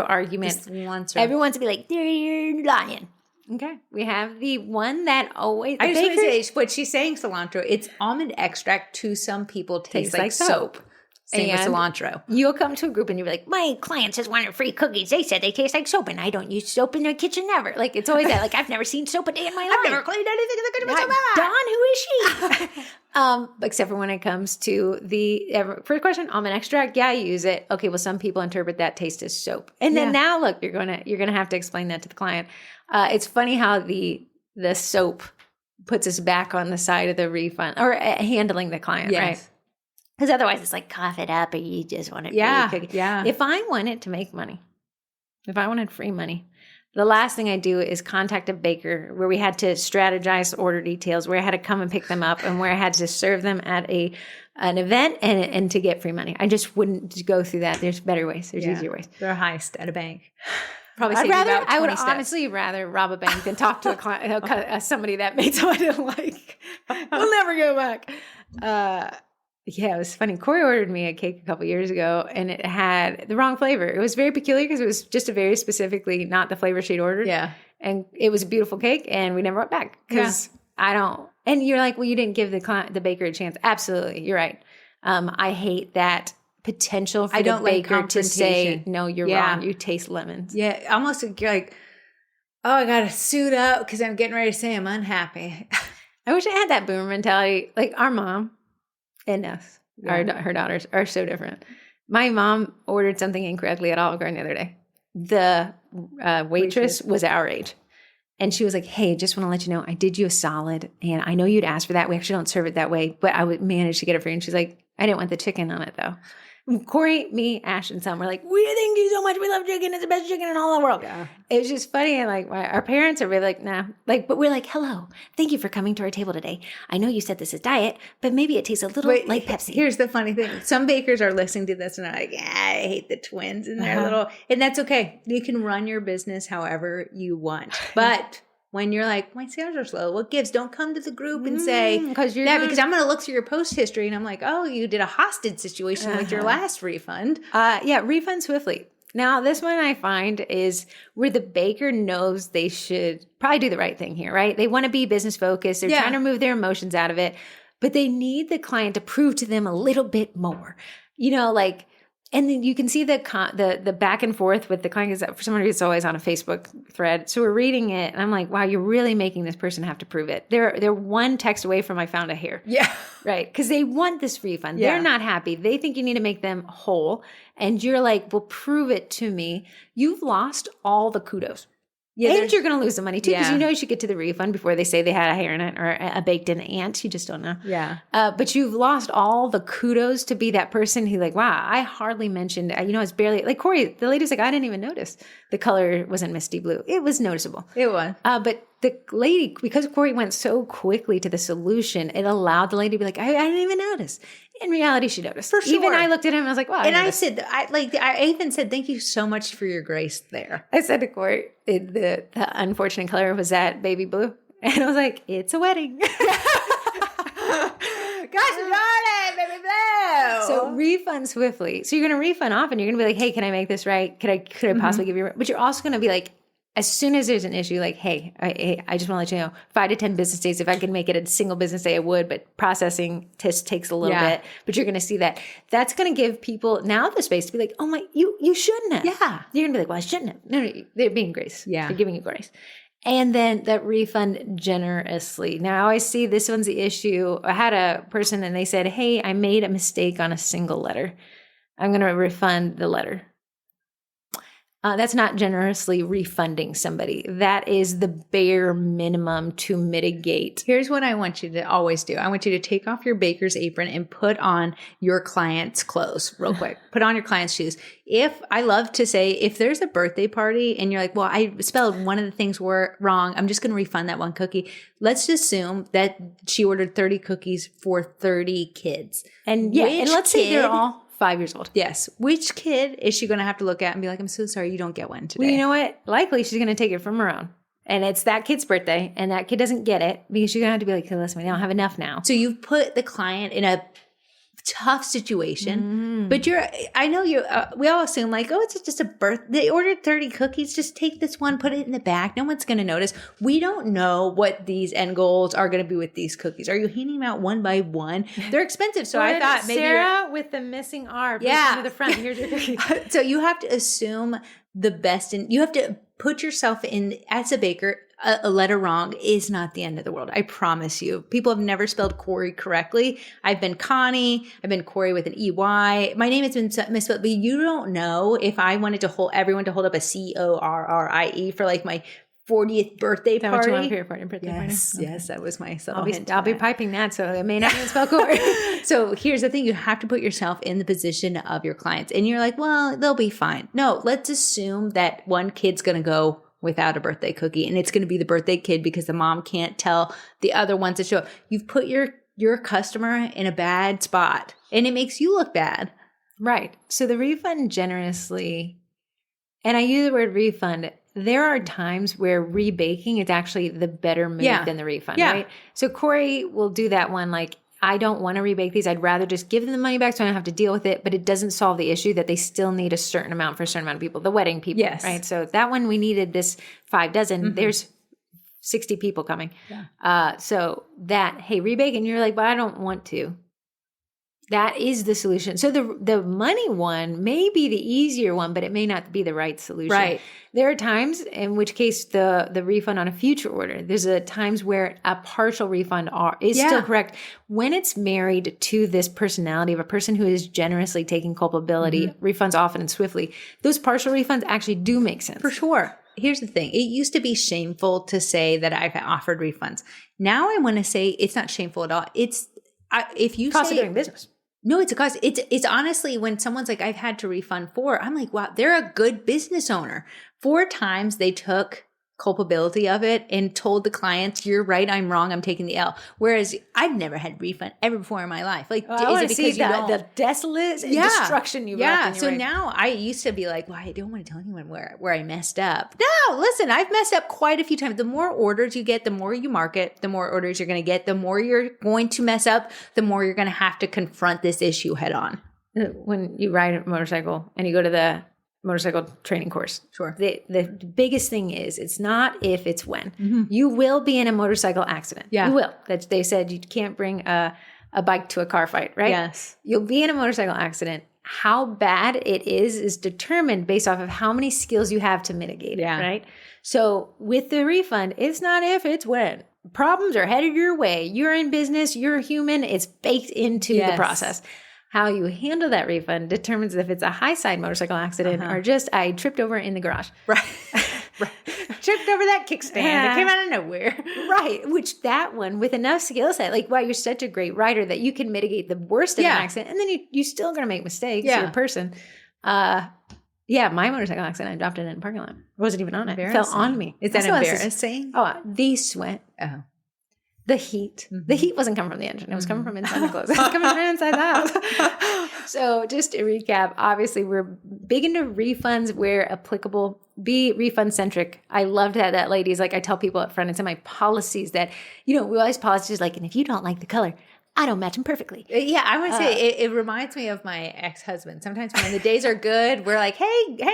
argument. Everyone's to be like, they're lying. Okay. We have the one that always. I just want to say, what she's saying, cilantro, it's almond extract to some people tastes like soap. Same with cilantro. You'll come to a group and you'll be like, my clients just wanted free cookies. They said they taste like soap and I don't use soap in their kitchen ever. Like, it's always that. Like, I've never seen soap a day in my life. I've never cleaned anything that could have been soap. Dawn, who is she? Except for when it comes to the first question, almond extract. Yeah, I use it. Okay, well, some people interpret that taste as soap. And then now, look, you're gonna have to explain that to the client. It's funny how the soap puts us back on the side of the refund or handling the client, right? Because otherwise it's like, cough it up or you just want it free cookie. Yeah. If I wanted to make money, if I wanted free money, the last thing I do is contact a baker where we had to strategize order details, where I had to come and pick them up and where I had to serve them at an event and to get free money. I just wouldn't go through that. There's better ways. There's easier ways. They're a heist at a bank. Probably I would honestly rather rob a bank than talk to a client, somebody that made someone I didn't like. We'll never go back. Yeah, it was funny. Corrie ordered me a cake a couple years ago, and it had the wrong flavor. It was very peculiar because it was just a very specifically not the flavor she'd ordered. Yeah. And it was a beautiful cake, and we never went back because I don't. And you're like, well, you didn't give the baker a chance. Absolutely, you're right. I hate that potential for I the don't like baker to say, confrontation. no, you're wrong. You taste lemons. Yeah, almost like you're like, oh, I got to suit up because I'm getting ready to say I'm unhappy. I wish I had that boomer mentality. Like our mom and us, her daughters are so different. My mom ordered something incorrectly at Olive Garden the other day. The waitress was our age. And she was like, hey, just want to let you know, I did you a solid. And I know you'd asked for that. We actually don't serve it that way. But I would manage to get it for you. And she's like, I didn't want the chicken on it, though. Corey, me, Ash, and Sam were like, we thank you so much. We love chicken. It's the best chicken in all the world. Yeah. It was just funny. And like, our parents are really like, nah. Like, but we're like, hello. Thank you for coming to our table today. I know you said this is diet, but maybe it tastes a little like Pepsi. Here's the funny thing. Some bakers are listening to this and are like, I hate the twins and their little, and that's okay. You can run your business however you want. But when you're like, my sales are slow, what gives? Don't come to the group and say, because I'm going to look through your post history and I'm like, oh, you did a hostage situation with your last refund. Refund swiftly. Now, this one I find is where the baker knows they should probably do the right thing here, right? They want to be business focused. They're trying to remove their emotions out of it, but they need the client to prove to them a little bit more, like. And then you can see the back and forth with the client, because for some reason it's always on a Facebook thread. So we're reading it, and I'm like, wow, you're really making this person have to prove it. They're one text away from I found a hair. Yeah. Right. Because they want this refund. Yeah. They're not happy. They think you need to make them whole. And you're like, well, prove it to me. You've lost all the kudos. Yeah, and you're going to lose the money too, because you should get to the refund before they say they had a hair in it or a baked-in ant. You just don't know. Yeah. But you've lost all the kudos to be that person who like, wow, I hardly mentioned, it's barely, like Corrie, the lady's like, I didn't even notice the color wasn't misty blue. It was noticeable. It was. But the lady, because Corrie went so quickly to the solution, it allowed the lady to be like, I didn't even notice. In reality, she noticed. For sure. Even I looked at him and I was like, wow. And I said, I even said, thank you so much for your grace there. I said to Corey, the unfortunate color was that baby blue. And I was like, it's a wedding. Gosh darn it, baby blue. So refund swiftly. So you're going to refund often. You're going to be like, hey, can I make this right? Could I possibly give you, but you're also going to be like, as soon as there's an issue, like, hey, I just want to let you know, 5 to 10 business days, if I can make it a single business day, I would, but processing takes a little bit. But you're going to see that. That's going to give people now the space to be like, oh my, you shouldn't have. Yeah. You're going to be like, well, I shouldn't have. No, they're being grace. Yeah. They're giving you grace. And then that refund generously. Now, I always see this one's the issue. I had a person and they said, hey, I made a mistake on a single letter. I'm going to refund the letter. That's not generously refunding somebody. That is the bare minimum to mitigate. Here's what I want you to always do. I want you to take off your baker's apron and put on your client's clothes real quick. Put on your client's shoes. I love to say, if there's a birthday party and you're like, well, I spelled one of the things wrong, I'm just going to refund that one cookie. Let's assume that she ordered 30 cookies for 30 kids. And let's say they're all 5 years old. Yes. Which kid is she going to have to look at and be like, I'm so sorry you don't get one today? Well, you know what? Likely she's going to take it from her own. And it's that kid's birthday, and that kid doesn't get it because you're going to have to be like, hey, listen, we don't have enough now. So you've put the client in a tough situation, but we all assume like, oh, it's just a birthday. They ordered 30 cookies. Just take this one, put it in the back. No one's going to notice. We don't know what these end goals are going to be with these cookies. Are you handing them out one by one? They're expensive. So I thought maybe Sarah with the missing R. Yeah. To the front. Here's your cookie. So you have to assume the best, and you have to put yourself in as a baker. A letter wrong is not the end of the world. I promise you. People have never spelled Corrie correctly. I've been Connie. I've been Corrie with an EY. My name has been misspelled, but you don't know if I wanted to everyone to hold up a CORRIE for like my 40th birthday party. What you want for your birthday party? Yes, that was my subtle hint. I'll be piping that, so it may not even spell Corrie. So here's the thing. You have to put yourself in the position of your clients. And you're like, well, they'll be fine. No, let's assume that one kid's going to go without a birthday cookie, and it's going to be the birthday kid because the mom can't tell the other ones to show up. You've put your customer in a bad spot, and it makes you look bad. Right. So the refund generously, and I use the word refund, there are times where rebaking is actually the better move than the refund, right? So Corrie will do that one like, I don't want to rebake these. I'd rather just give them the money back so I don't have to deal with it. But it doesn't solve the issue that they still need a certain amount for a certain amount of people. The wedding people, right? So that one we needed this 5 dozen. Mm-hmm. There's 60 people coming. Yeah. So that, hey, rebake. And you're like, but I don't want to. That is the solution. So the money one may be the easier one, but it may not be the right solution. Right. There are times in which case the refund on a future order, there's times where a partial refund is still correct when it's married to this personality of a person who is generously taking culpability, refunds often and swiftly. Those partial refunds actually do make sense. For sure. Here's the thing. It used to be shameful to say that I've offered refunds. Now I want to say it's not shameful at all. If you cost say of doing business. No, it's a cost. It's honestly when someone's like, I've had to refund 4, I'm like, wow, they're a good business owner. 4 times they took culpability of it and told the clients, you're right, I'm wrong, I'm taking the L. Whereas I've never had refund ever before in my life. Like, is it because you don't? The desolate destruction you've left in your now I used to be like, well, I don't want to tell anyone where I messed up. No, listen, I've messed up quite a few times. The more orders you get, the more you market, the more orders you're going to get, the more you're going to mess up, the more you're going to have to confront this issue head on. When you ride a motorcycle and you go to the motorcycle training course. Sure. The biggest thing is it's not if, it's when. You will be in a motorcycle accident. Yeah. You will. They said you can't bring a bike to a car fight, right? Yes. You'll be in a motorcycle accident. How bad it is determined based off of how many skills you have to mitigate it, right? So with the refund, it's not if, it's when. Problems are headed your way. You're in business. You're human. It's baked into the process. How you handle that refund determines if it's a high side motorcycle accident or just I tripped over in the garage. Right. Tripped over that kickstand. It came out of nowhere. Right. Which that one with enough skill set, like, wow, you're such a great rider that you can mitigate the worst of an accident. And then you still going to make mistakes. You're a person. My motorcycle accident, I dropped it in a parking lot. I wasn't even on it. It fell on me. Is that embarrassing? The sweat. Oh. The heat. The heat wasn't coming from the engine. It was coming from inside the clothes. It was coming from inside the house. So just to recap, obviously we're big into refunds where applicable. Be refund-centric. I loved that lady's like, I tell people up front, it's in my policies that, we always policies like, and if you don't like the color, I don't match them perfectly. Yeah, I would say it reminds me of my ex-husband. Sometimes when the days are good, we're like, hey man,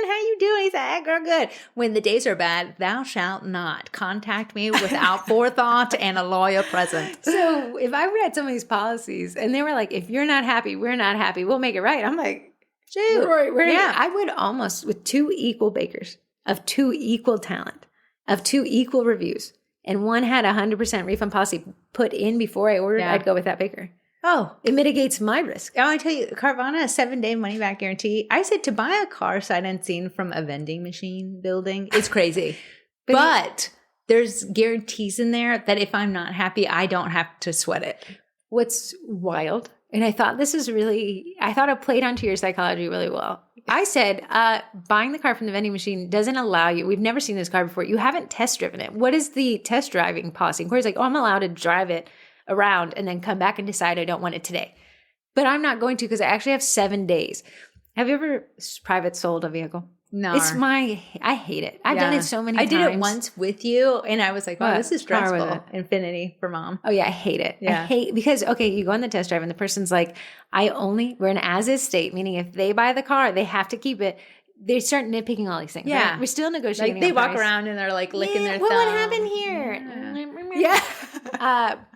how you doing? He's like, hey, girl, good. When the days are bad, thou shalt not contact me without forethought and a loyal present. So if I read some of these policies and they were like, if you're not happy, we're not happy, we'll make it right. I'm like, shoot. I would almost, with 2 equal bakers of 2 equal talent, of 2 equal reviews, and one had 100% refund policy put in before I ordered, I'd go with that baker. Oh. It mitigates my risk. I tell you, Carvana, a 7-day money-back guarantee. I said to buy a car sight unseen from a vending machine building, it's crazy. but there's guarantees in there that if I'm not happy, I don't have to sweat it. What's wild, and I thought it played onto your psychology really well. I said, buying the car from the vending machine doesn't allow you. We've never seen this car before. You haven't test driven it. What is the test driving policy? And Corey's like, I'm allowed to drive it around and then come back and decide I don't want it today. But I'm not going to because I actually have 7 days. Have you ever private sold a vehicle? No. I hate it. I've done it so many times. I did it once with you and I was like, oh, this is stressful. Infinity for mom. Oh yeah, I hate it. Yeah. Because, you go on the test drive and the person's like, we're in as-is state, meaning if they buy the car, they have to keep it. They start nitpicking all these things. Yeah. Right? We're still negotiating. Like they walk around and they're like licking their thumb. What happened here?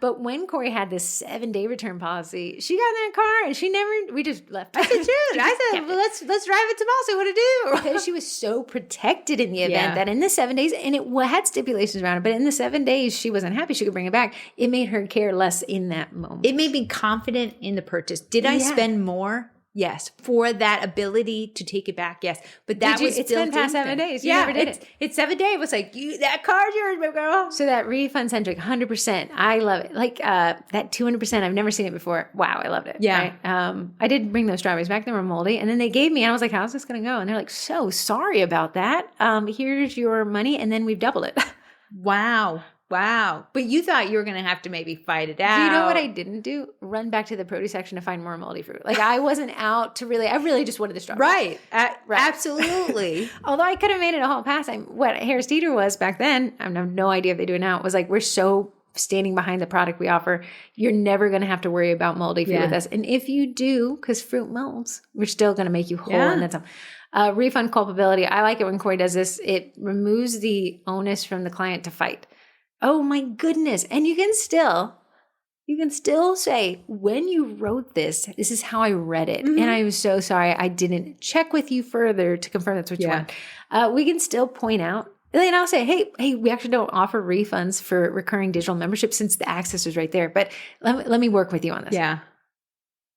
But when Corrie had this 7-day return policy, she got in that car and we just left. I said, shoot. Let's drive it tomorrow, see what to do. Because she was so protected in the event that in the 7 days, and it had stipulations around it, but in the 7 days, she wasn't happy she could bring it back. It made her care less in that moment. It made me confident in the purchase. Did I spend more? Yes. For that ability to take it back, yes. But that was it's been past 7 days. You never did it. It's 7 days. It was like, that car's yours, baby girl. So that refund-centric, 100%. I love it. Like that 200%, I've never seen it before. Wow, I loved it. Yeah. Right? I did bring those strawberries back. They were moldy. And then they gave me, and I was like, how's this going to go? And they're like, so sorry about that. Here's your money. And then we've doubled it. Wow. But you thought you were going to have to maybe fight it out. Do you know what I didn't do? Run back to the produce section to find more moldy fruit. Like I wasn't out to I really just wanted the strawberries. Right. Absolutely. Although I could have made it a whole pass. What Harris Teeter was back then, I have no idea if they do it now. It was like, we're so standing behind the product we offer. You're never going to have to worry about moldy fruit with us. And if you do, because fruit molds, we're still going to make you whole. And that's refund culpability. I like it when Corrie does this. It removes the onus from the client to fight. Oh my goodness. And you can still You can still say, when you wrote this is how I read it. And I'm so sorry I didn't check with you further to confirm that's what you want. We can still point out, and I'll say, hey, we actually don't offer refunds for recurring digital membership since the access is right there. But let me work with you on this. Yeah.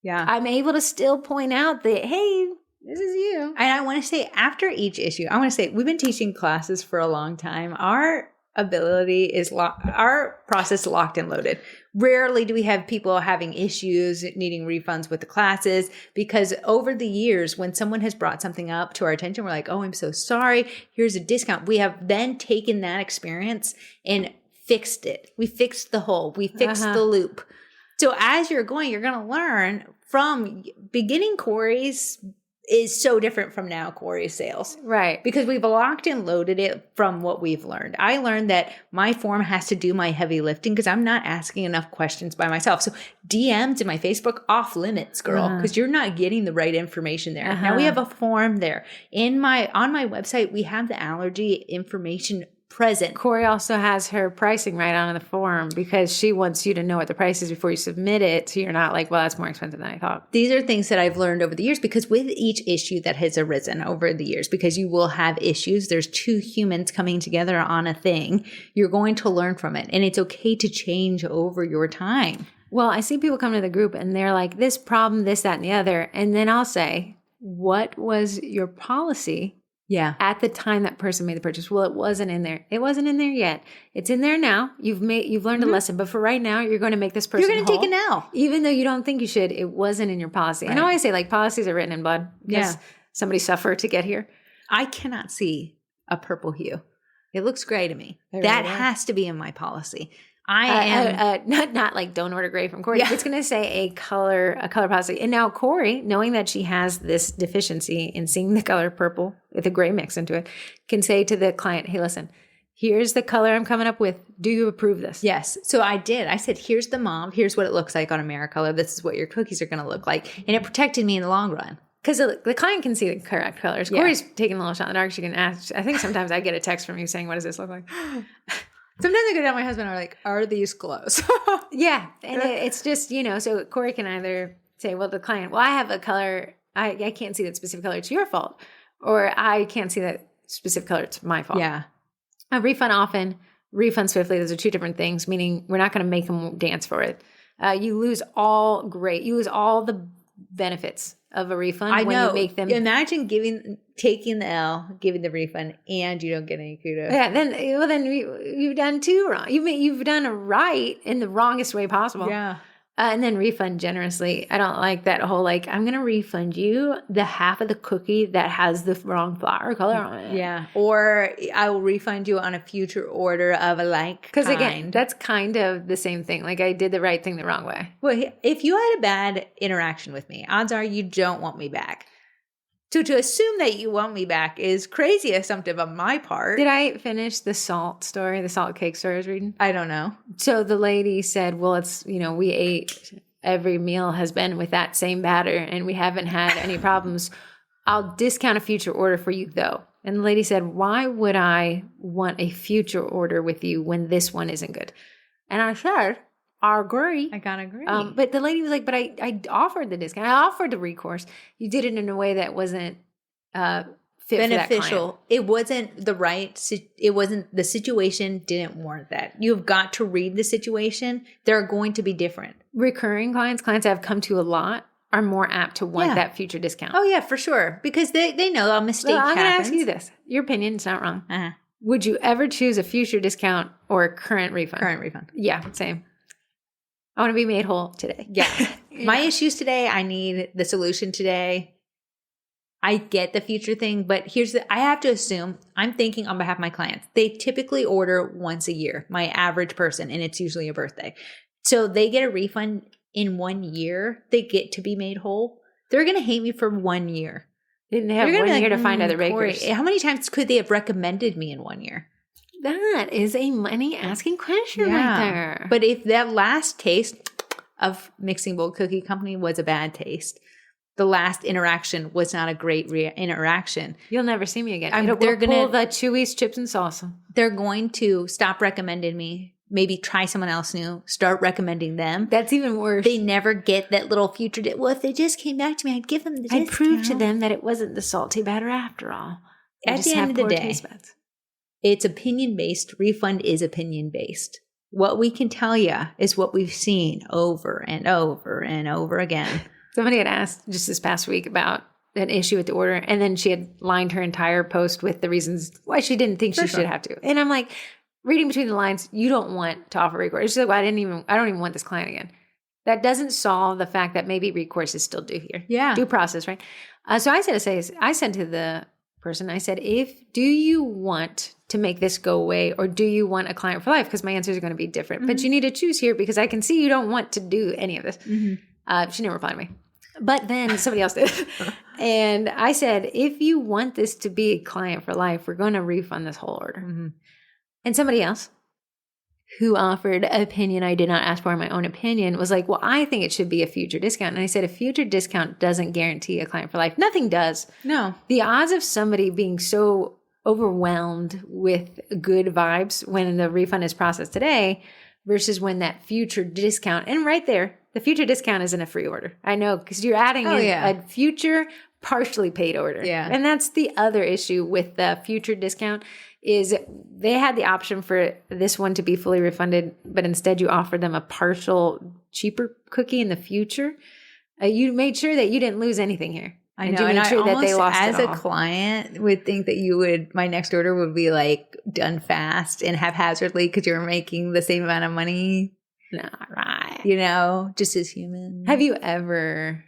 Yeah. I'm able to still point out that, hey, this is you. And I want to say, after each issue, I want to say, we've been teaching classes for a long time. Our ability is our process locked and loaded. Rarely do we have people having issues needing refunds with the classes, because over the years, when someone has brought something up to our attention, we're like, oh, I'm so sorry. Here's a discount. We have then taken that experience and fixed it. We fixed the hole. We fixed the loop. So as you're going to learn from beginning Corrie's is so different from now Corrie's sales. Right. Because we've locked and loaded it from what we've learned. I learned that my form has to do my heavy lifting because I'm not asking enough questions by myself. So DMs in my Facebook, off limits, girl, because you're not getting the right information there. Now we have a form there. On my website, we have the allergy information present. Corrie also has her pricing right on the form because she wants you to know what the price is before you submit it. So you're not like, well, that's more expensive than I thought. These are things that I've learned over the years, because with each issue that has arisen over the years, because you will have issues, there's two humans coming together on a thing, you're going to learn from it. And it's okay to change over your time. Well, I see people come to the group and they're like, this problem, this, that, and the other. And then I'll say, what was your policy? Yeah. At the time that person made the purchase? Well, it wasn't in there. It wasn't in there yet. It's in there now. You've learned a lesson, but for right now, you're going to make this person You're going to take it now. Even though you don't think you should, it wasn't in your policy. Right. I know I say policies are written in blood because somebody suffered to get here. I cannot see a purple hue. It looks gray to me. That has to be in my policy. I am not like don't order gray from Corrie. Yeah. It's going to say a color policy. And now Corrie, knowing that she has this deficiency in seeing the color purple with a gray mix into it, can say to the client, hey, listen, here's the color I'm coming up with. Do you approve this? Yes. So I did. I said, here's the mauve. Here's what it looks like on AmeriColor. This is what your cookies are going to look like. And it protected me in the long run. Because the client can see the correct colors. Corey's taking a little shot in the dark. She can ask. I think sometimes I get a text from you saying, what does this look like? Sometimes I go down to my husband and I'm like, are these clothes? Yeah. And it's just, so Corrie can either say, well, the client, well, I have a color. I can't see that specific color. It's your fault. Or I can't see that specific color. It's my fault. Yeah. A refund often, refund swiftly. Those are two different things, meaning we're not going to make them dance for it. You lose all the benefits of a refund when you make them. Imagine taking the L, giving the refund, and you don't get any kudos. Yeah, then you've done two wrong. You've done a right in the wrongest way possible. Yeah. And then refund generously. I don't like that whole I'm going to refund you the half of the cookie that has the wrong flower color on it. Yeah. Or I will refund you on a future order of a like Because again, that's kind of the same thing. I did the right thing the wrong way. Well, if you had a bad interaction with me, odds are you don't want me back. So to assume that you want me back is crazy assumptive on my part. Did I finish the salt story, the salt cake story I was reading? I don't know. So the lady said, well, it's, we ate, every meal has been with that same batter and we haven't had any problems. I'll discount a future order for you though. And the lady said, why would I want a future order with you when this one isn't good? And I said, I agree. I gotta agree. But the lady was like, but I offered the discount. I offered the recourse. You did it in a way that wasn't fit beneficial. It wasn't the situation didn't warrant that. You've got to read the situation. They're going to be different. Recurring clients that have come to a lot are more apt to want that future discount. Oh yeah, for sure. Because they know a mistake happens. I'm going to ask you this. Your opinion is not wrong. Uh-huh. Would you ever choose a future discount or a current refund? Current refund. Yeah, same. I want to be made whole today. Yeah. My issues today, I need the solution today. I get the future thing, but I have to assume I'm thinking on behalf of my clients. They typically order once a year, my average person, and it's usually a birthday. So they get a refund in 1 year. They get to be made whole. They're going to hate me for 1 year. Didn't they have 1 year to find other bakers? Corrie, how many times could they have recommended me in 1 year? That is a money asking question right there. But if that last taste of Mixing Bowl Cookie Company was a bad taste, the last interaction was not a great interaction. You'll never see me again. They're going to pull the Chewy's chips and salsa. They're going to stop recommending me maybe try someone else new, start recommending them. That's even worse. They never get that little future. Well, if they just came back to me, I'd give them the discount. I'd prove to them that it wasn't the salty batter after all. At the end of the day, it's opinion-based. Refund is opinion-based. What we can tell you is what we've seen over and over and over again. Somebody had asked just this past week about an issue with the order, and then she had lined her entire post with the reasons why she didn't think she should have to. And I'm like, reading between the lines, you don't want to offer recourse. She's like, well, I don't even want this client again. That doesn't solve the fact that maybe recourse is still due here. Yeah. Due process, right? So I said to the person, I said, do you want to make this go away, or do you want a client for life? Because my answers are going to be different. But you need to choose here, because I can see you don't want to do any of this. She didn't reply to me. But then somebody else did. And I said, if you want this to be a client for life, we're going to refund this whole order. And somebody else who offered an opinion I did not ask for, my own opinion, was like, well, I think it should be a future discount. And I said, a future discount doesn't guarantee a client for life. Nothing does. No. The odds of somebody being so overwhelmed with good vibes when the refund is processed today versus when that future discount, and right there, the future discount isn't a free order. I know, because you're adding a future partially paid order. Yeah. And that's the other issue with the future discount, is they had the option for this one to be fully refunded, but instead you offered them a partial cheaper cookie in the future. You made sure that you didn't lose anything here. I know, and I almost, as a client, would think that my next order would be like done fast and haphazardly because you're making the same amount of money. No, right. You know, just as human. Have you ever,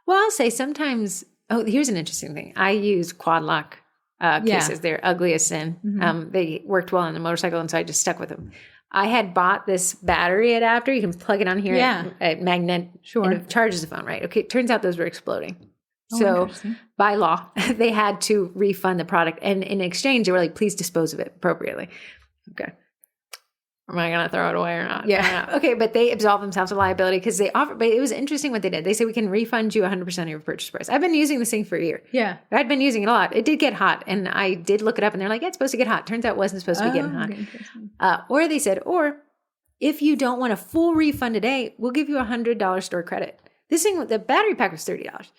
well, I'll say sometimes, here's an interesting thing. I use quad lock cases. They're ugly as sin. They worked well on the motorcycle, and so I just stuck with them. I had bought this battery adapter. You can plug it on here at magnet. Sure. And it charges the phone, right? Okay. It turns out those were exploding. So by law, they had to refund the product. And in exchange, they were like, please dispose of it appropriately. Okay. Am I going to throw it away or not? Yeah. Okay. But they absolved themselves of liability because they offered, but it was interesting what they did. They said, we can refund you 100% of your purchase price. I've been using this thing for a year. Yeah. I'd been using it a lot. It did get hot. And I did look it up, and they're like, yeah, it's supposed to get hot. Turns out it wasn't supposed to be getting hot. Or they said, or if you don't want a full refund today, we'll give you a $100 store credit. This thing, the battery pack was $30.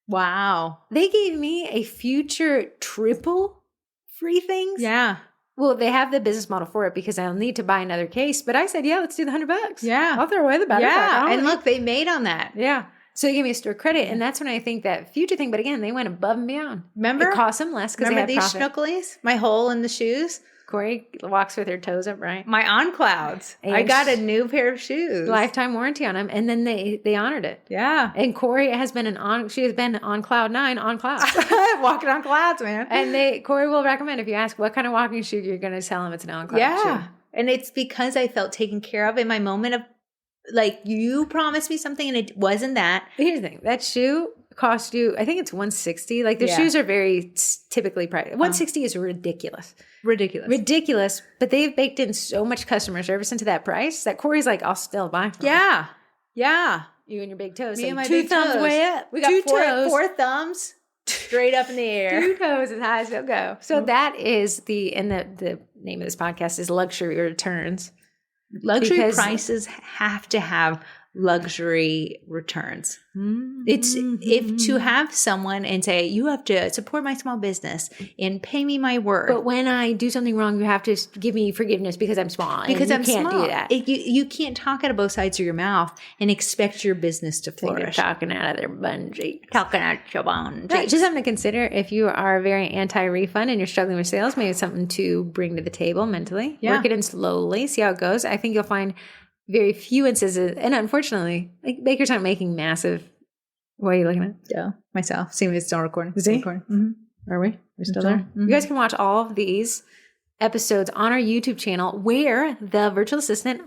Wow. They gave me a future triple free things. Yeah. Well, they have the business model for it because I'll need to buy another case. But I said, yeah, let's do the $100. Yeah. I'll throw away the battery pack. And look, they made on that. Yeah. So they gave me a store credit. And that's when I think that future thing. But again, they went above and beyond. Remember? It cost them less because they had these profit. schnooklies? My hole in the shoes? Corrie walks with her toes up, right? My On Clouds. I got a new pair of shoes. Lifetime warranty on them. And then they honored it. Yeah. And Corrie has been she has been on cloud 9 on clouds. Walking on clouds, man. And Corrie will recommend, if you ask what kind of walking shoe, you're going to tell them it's an on cloud shoe. And it's because I felt taken care of in my moment of, like, you promised me something and it wasn't that. Here's the thing. That shoe cost you, I think it's $160. Like, the shoes are very typically priced. $160 is ridiculous. Ridiculous. But they've baked in so much customer service into that price that Corey's like, I'll still buy from them. Yeah. You and your big toes. Me and my two big thumbs toes. way up. We got four thumbs straight up in the air. 2 toes as high as they'll go. So that is the name of this podcast is Luxury Returns. Luxury prices have to have luxury returns. It's if to have someone and say, you have to support my small business and pay me my worth. But when I do something wrong, you have to give me forgiveness because I'm small. Because I can't do that. You can't talk out of both sides of your mouth and expect your business to flourish. Talking out of their bungee. Talking out your bungee. Right, just something to consider if you are very anti-refund and you're struggling with sales. Maybe it's something to bring to the table mentally. Work it in slowly. See how it goes. I think you'll find very few instances, and unfortunately, like, bakers aren't making massive. What are you looking at? Yeah, myself. See if it's still recording. Is it recording? Are we? We're still there. You guys can watch all of these episodes on our YouTube channel, where the virtual assistant,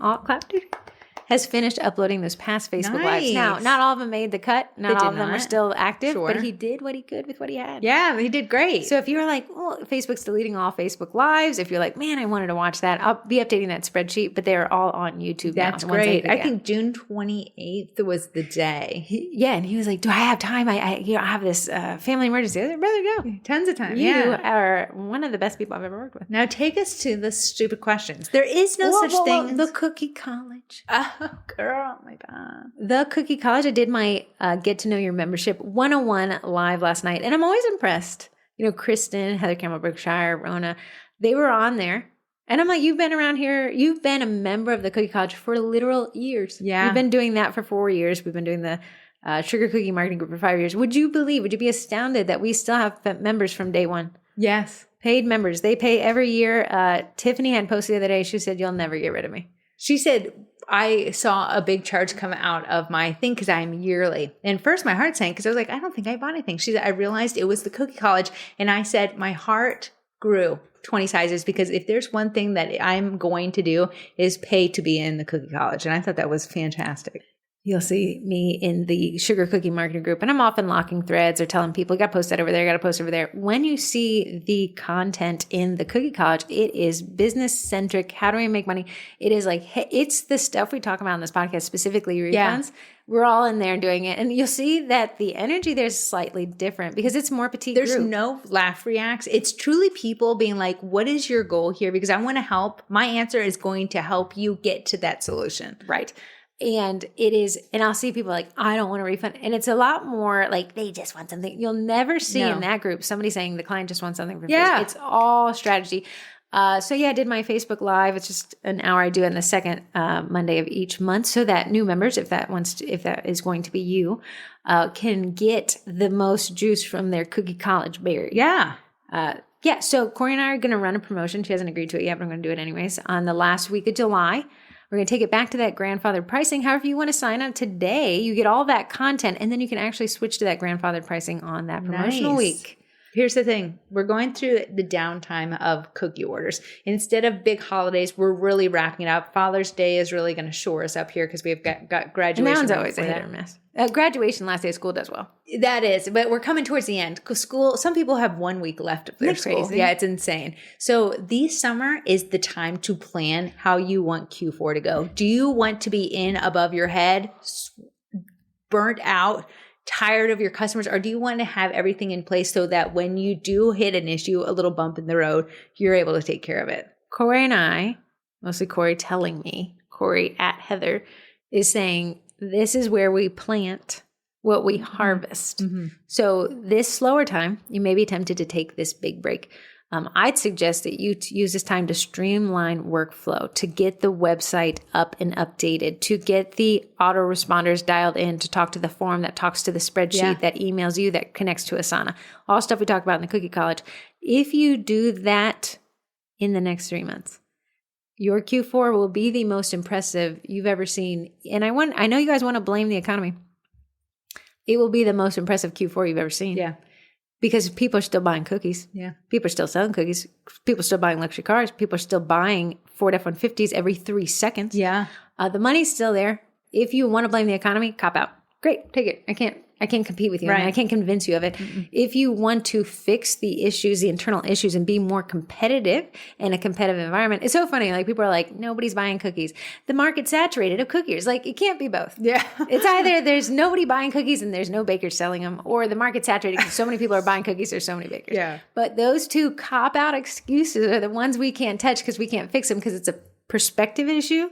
has finished uploading those past Facebook Lives. Now, Nice. not all of them made the cut. Not all of them are not. still active, Sure. but he did what he could with what he had. Yeah, he did great. So if you're like, well, Facebook's deleting all Facebook Lives, if you're like, man, I wanted to watch that, I'll be updating that spreadsheet, but they're all on YouTube now. That's the ones that great. you I get. think June 28th was the day. Yeah, and he was like, do I have time? I have this family emergency. I said, brother, go. Tons of time. You Yeah. are one of the best people I've ever worked with. Now take us to the stupid questions. There is no such thing. The Cookie College. Oh, girl, my God. The Cookie College. I did my Get to Know Your Membership 101 live last night, and I'm always impressed. You know, Kristen, Heather Campbell Brookshire, Rona, they were on there. And I'm like, you've been around here. You've been a member of the Cookie College for literal years. Yeah. We've been doing that for 4 years. We've been doing the Sugar Cookie Marketing Group for 5 years. Would you be astounded that we still have members from day one? Yes. Paid members. They pay every year. Tiffany had posted the other day. She said, you'll never get rid of me. She said, I saw a big charge come out of my thing because I'm yearly. And first my heart sank because I was like, I don't think I bought anything. She said, I realized it was the Cookie College. And I said, my heart grew 20 sizes because if there's one thing that I'm going to do is pay to be in the Cookie College. And I thought that was fantastic. You'll see me in the Sugar Cookie Marketing Group, and I'm often locking threads or telling people, you got to post that over there, got to post over there. When you see the content in the Cookie College, it is business-centric. How do I make money? It is like, hey, it's the stuff we talk about in this podcast, specifically refunds. Yeah. We're all in there doing it. And you'll see that the energy there's slightly different because it's more petite There's group. no laugh reacts. It's truly people being like, what is your goal here? Because I want to help. My answer is going to help you get to that solution. Right. And it is, and I'll see people like, I don't want a refund. And it's a lot more like they just want something. You'll never see in that group somebody saying the client just wants something for free. Yeah. It's all strategy. So yeah, I did my Facebook Live. It's just an hour. I do it on the second Monday of each month, so that new members, if that is going to be you, can get the most juice from their Cookie College berry. Yeah. Yeah. So Corrie and I are going to run a promotion. She hasn't agreed to it yet, but I'm going to do it anyways. On the last week of July, we're going to take it back to that grandfathered pricing. However, you want to sign up today, you get all that content, and then you can actually switch to that grandfathered pricing on that promotional week. Here's the thing. We're going through the downtime of cookie orders. Instead of big holidays, we're really wrapping it up. Father's Day is really going to shore us up here because we've got graduation. And that one's always a hit or miss. Graduation, last day of school does well. That is, but we're coming towards the end. School, some people have 1 week left of their Isn't that school. crazy? Yeah, it's insane. So this summer is the time to plan how you want Q4 to go. Do you want to be in above your head, burnt out, tired of your customers, or do you want to have everything in place so that when you do hit an issue, a little bump in the road, you're able to take care of it? Corrie and I, mostly Corrie telling me, Corrie at Heather, is saying this is where we plant what we harvest. Mm-hmm. So this slower time, you may be tempted to take this big break. I'd suggest that you use this time to streamline workflow, to get the website up and updated, to get the autoresponders dialed in, to talk to the form that talks to the spreadsheet, that emails you, that connects to Asana. All stuff we talk about in the Cookie College. If you do that in the next 3 months, your Q4 will be the most impressive you've ever seen. And I know you guys want to blame the economy. It will be the most impressive Q4 you've ever seen. Yeah. Because people are still buying cookies. Yeah. People are still selling cookies. People are still buying luxury cars. People are still buying Ford F-150s every 3 seconds. Yeah. The money's still there. If you want to blame the economy, cop out. Great, take it. I can't compete with you. Right. I mean, I can't convince you of it. Mm-mm. If you want to fix the issues, the internal issues, and be more competitive in a competitive environment, it's so funny. Like people are like, nobody's buying cookies. The market's saturated of cookies. Like it can't be both. Yeah. It's either there's nobody buying cookies and there's no bakers selling them, or the market's saturated because so many people are buying cookies, there's so many bakers. Yeah. But those two cop-out excuses are the ones we can't touch because we can't fix them because it's a perspective issue.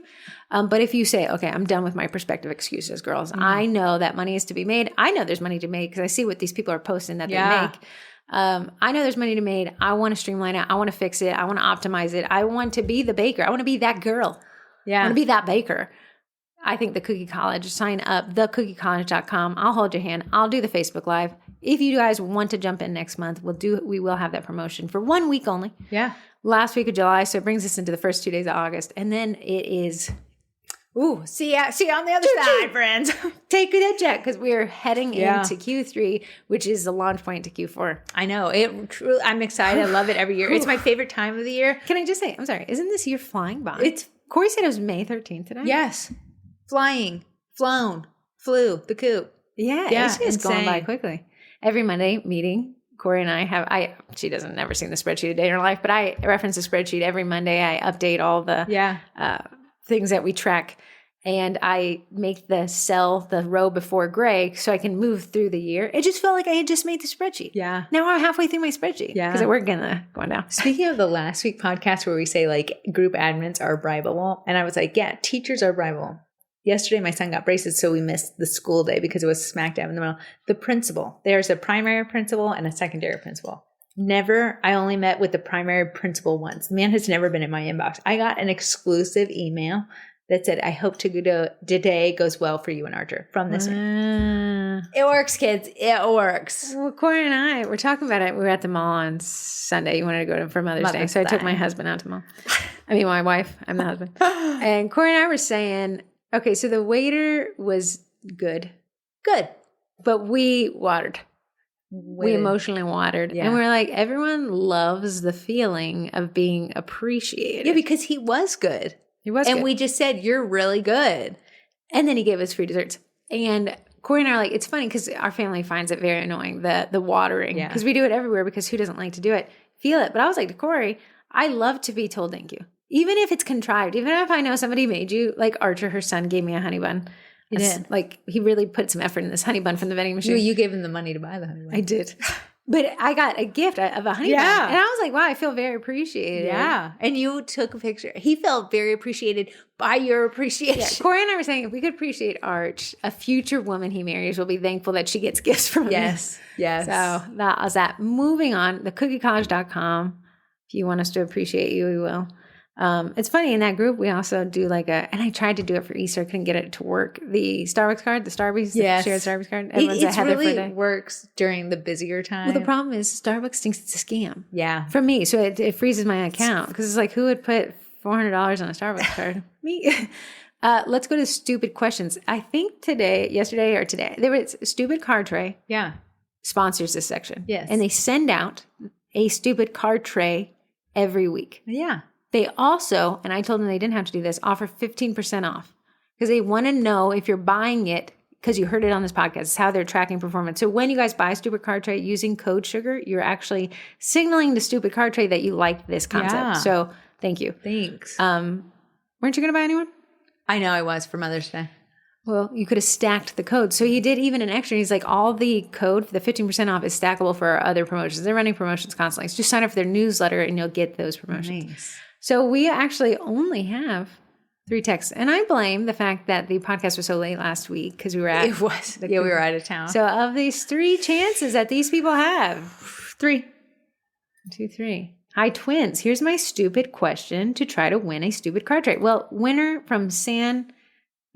But if you say, okay, I'm done with my perspective excuses, girls. I know that money is to be made. I know there's money to make because I see what these people are posting that they make. I know there's money to be made. I want to streamline it. I want to fix it. I want to optimize it. I want to be the baker. I want to be that girl. Yeah. I want to be that baker. I think the Cookie College, sign up, thecookiecollege.com. I'll hold your hand. I'll do the Facebook Live. If you guys want to jump in next month, we will have that promotion for 1 week only. Yeah. Last week of July. So it brings us into the first 2 days of August. And then it is... Ooh, see you on the other side, friends. Take that jet because we are heading into Q3, which is the launch point to Q4. I know. I'm excited. I love it every year. It's my favorite time of the year. Can I just say, I'm sorry, isn't this year flying by? Corrie said it was May 13th today. Yes. flying, flown, flew, the coop. Yeah, it's just going by quickly. Every Monday meeting, Corrie and I she doesn't never seen the spreadsheet a day in her life, but I reference the spreadsheet every Monday. I update all the things that we track. And I make the row before gray so I can move through the year. It just felt like I had just made the spreadsheet. Yeah. Now I'm halfway through my spreadsheet. Yeah. Because we're going down. Speaking of the last week podcast where we say like group admins are bribable. And I was like, yeah, teachers are bribable. Yesterday, my son got braces, so we missed the school day because it was smack dab in the middle. The principal, there's a primary principal and a secondary principal. I only met with the primary principal once. The man has never been in my inbox. I got an exclusive email that said, I hope today goes well for you and Archer from this man. It works, kids. It works. Well, Corrie and I were talking about it. We were at the mall on Sunday. You wanted to go for Mother's Day. So I took my husband out to the mall. I mean, my wife. I'm the husband. And Corrie and I were saying, okay, so the waiter was good. Good. But we watered. We emotionally watered. Yeah. And we're like, everyone loves the feeling of being appreciated. Yeah, because he was good. He was good. And we just said, you're really good. And then he gave us free desserts. And Corrie and I are like, it's funny because our family finds it very annoying, the watering. Because we do it everywhere because who doesn't like to do it? Feel it. But I was like to Corrie, I love to be told thank you. Even if it's contrived, even if I know somebody made you, like Archer, her son, gave me a honey bun. He did. Like, he really put some effort in this honey bun from the vending machine. You gave him the money to buy the honey bun. I did. But I got a gift of a honey bun. And I was like, wow, I feel very appreciated. Yeah. And you took a picture. He felt very appreciated by your appreciation. Yeah. Corrie and I were saying, if we could appreciate Arch, a future woman he marries will be thankful that she gets gifts from him. Yes. Yes. So that was that. Moving on, thecookiecollege.com. If you want us to appreciate you, we will. It's funny, in that group, we also do and I tried to do it for Easter, I couldn't get it to work. The Starbucks card, the shared Starbucks card. It really works during the busier time. Well, the problem is Starbucks thinks it's a scam. Yeah. From me. So it freezes my account because it's like, who would put $400 on a Starbucks card? Me. Let's go to stupid questions. I think yesterday or today, there was Stupid Card Tray. Yeah. Sponsors this section. Yes. And they send out a stupid card tray every week. Yeah. They also, and I told them they didn't have to do this, offer 15% off because they want to know if you're buying it because you heard it on this podcast. It's how they're tracking performance. So when you guys buy Stupid Card Tray using code SUGAR, you're actually signaling to Stupid Card Tray that you like this concept. Yeah. So thank you. Thanks. Weren't you going to buy anyone? I know I was for Mother's Day. Well, you could have stacked the code. So he did even an extra. He's like, all the code for the 15% off is stackable for our other promotions. They're running promotions constantly. So just sign up for their newsletter and you'll get those promotions. Nice. So we actually only have 3 texts. And I blame the fact that the podcast was so late last week because we were we were out of town. So of these 3 chances that these people have, 3. 2, 3. Hi, twins. Here's my stupid question to try to win a stupid card tray. Well, winner from San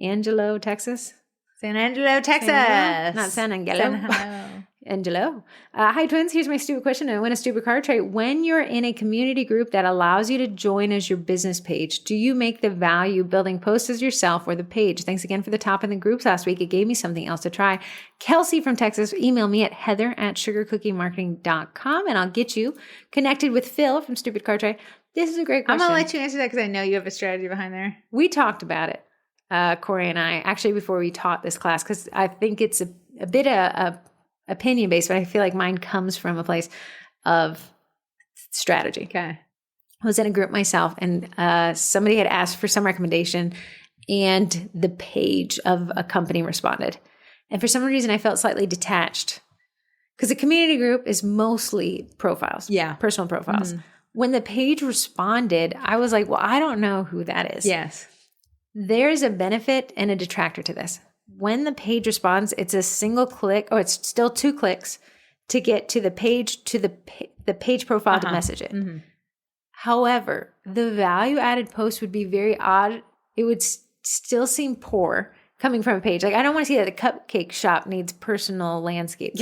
Angelo, Texas. San Angelo, Texas. Not San Angelo. Angelo. Hi, twins. Here's my stupid question to win a stupid card tray. When you're in a community group that allows you to join as your business page, do you make the value building posts as yourself or the page? Thanks again for the top in the groups last week. It gave me something else to try. Kelsey from Texas, email me at heather@sugarcookiemarketing.com and I'll get you connected with Phil from Stupid Card Tray. This is a great question. I'm going to let you answer that because I know you have a strategy behind there. We talked about it, Corrie and I, actually before we taught this class because I think it's a bit of opinion based, but I feel like mine comes from a place of strategy. Okay. I was in a group myself and somebody had asked for some recommendation and the page of a company responded. And for some reason I felt slightly detached because the community group is mostly profiles. Yeah. Personal profiles. Mm-hmm. When the page responded, I was like, well, I don't know who that is. Yes. There's a benefit and a detractor to this. When the page responds, it's a single click, or it's still 2 clicks to get to the page, to the page profile to message it. Mm-hmm. However, the value added post would be very odd. It would still seem poor coming from a page. Like, I don't want to see that the cupcake shop needs personal landscape.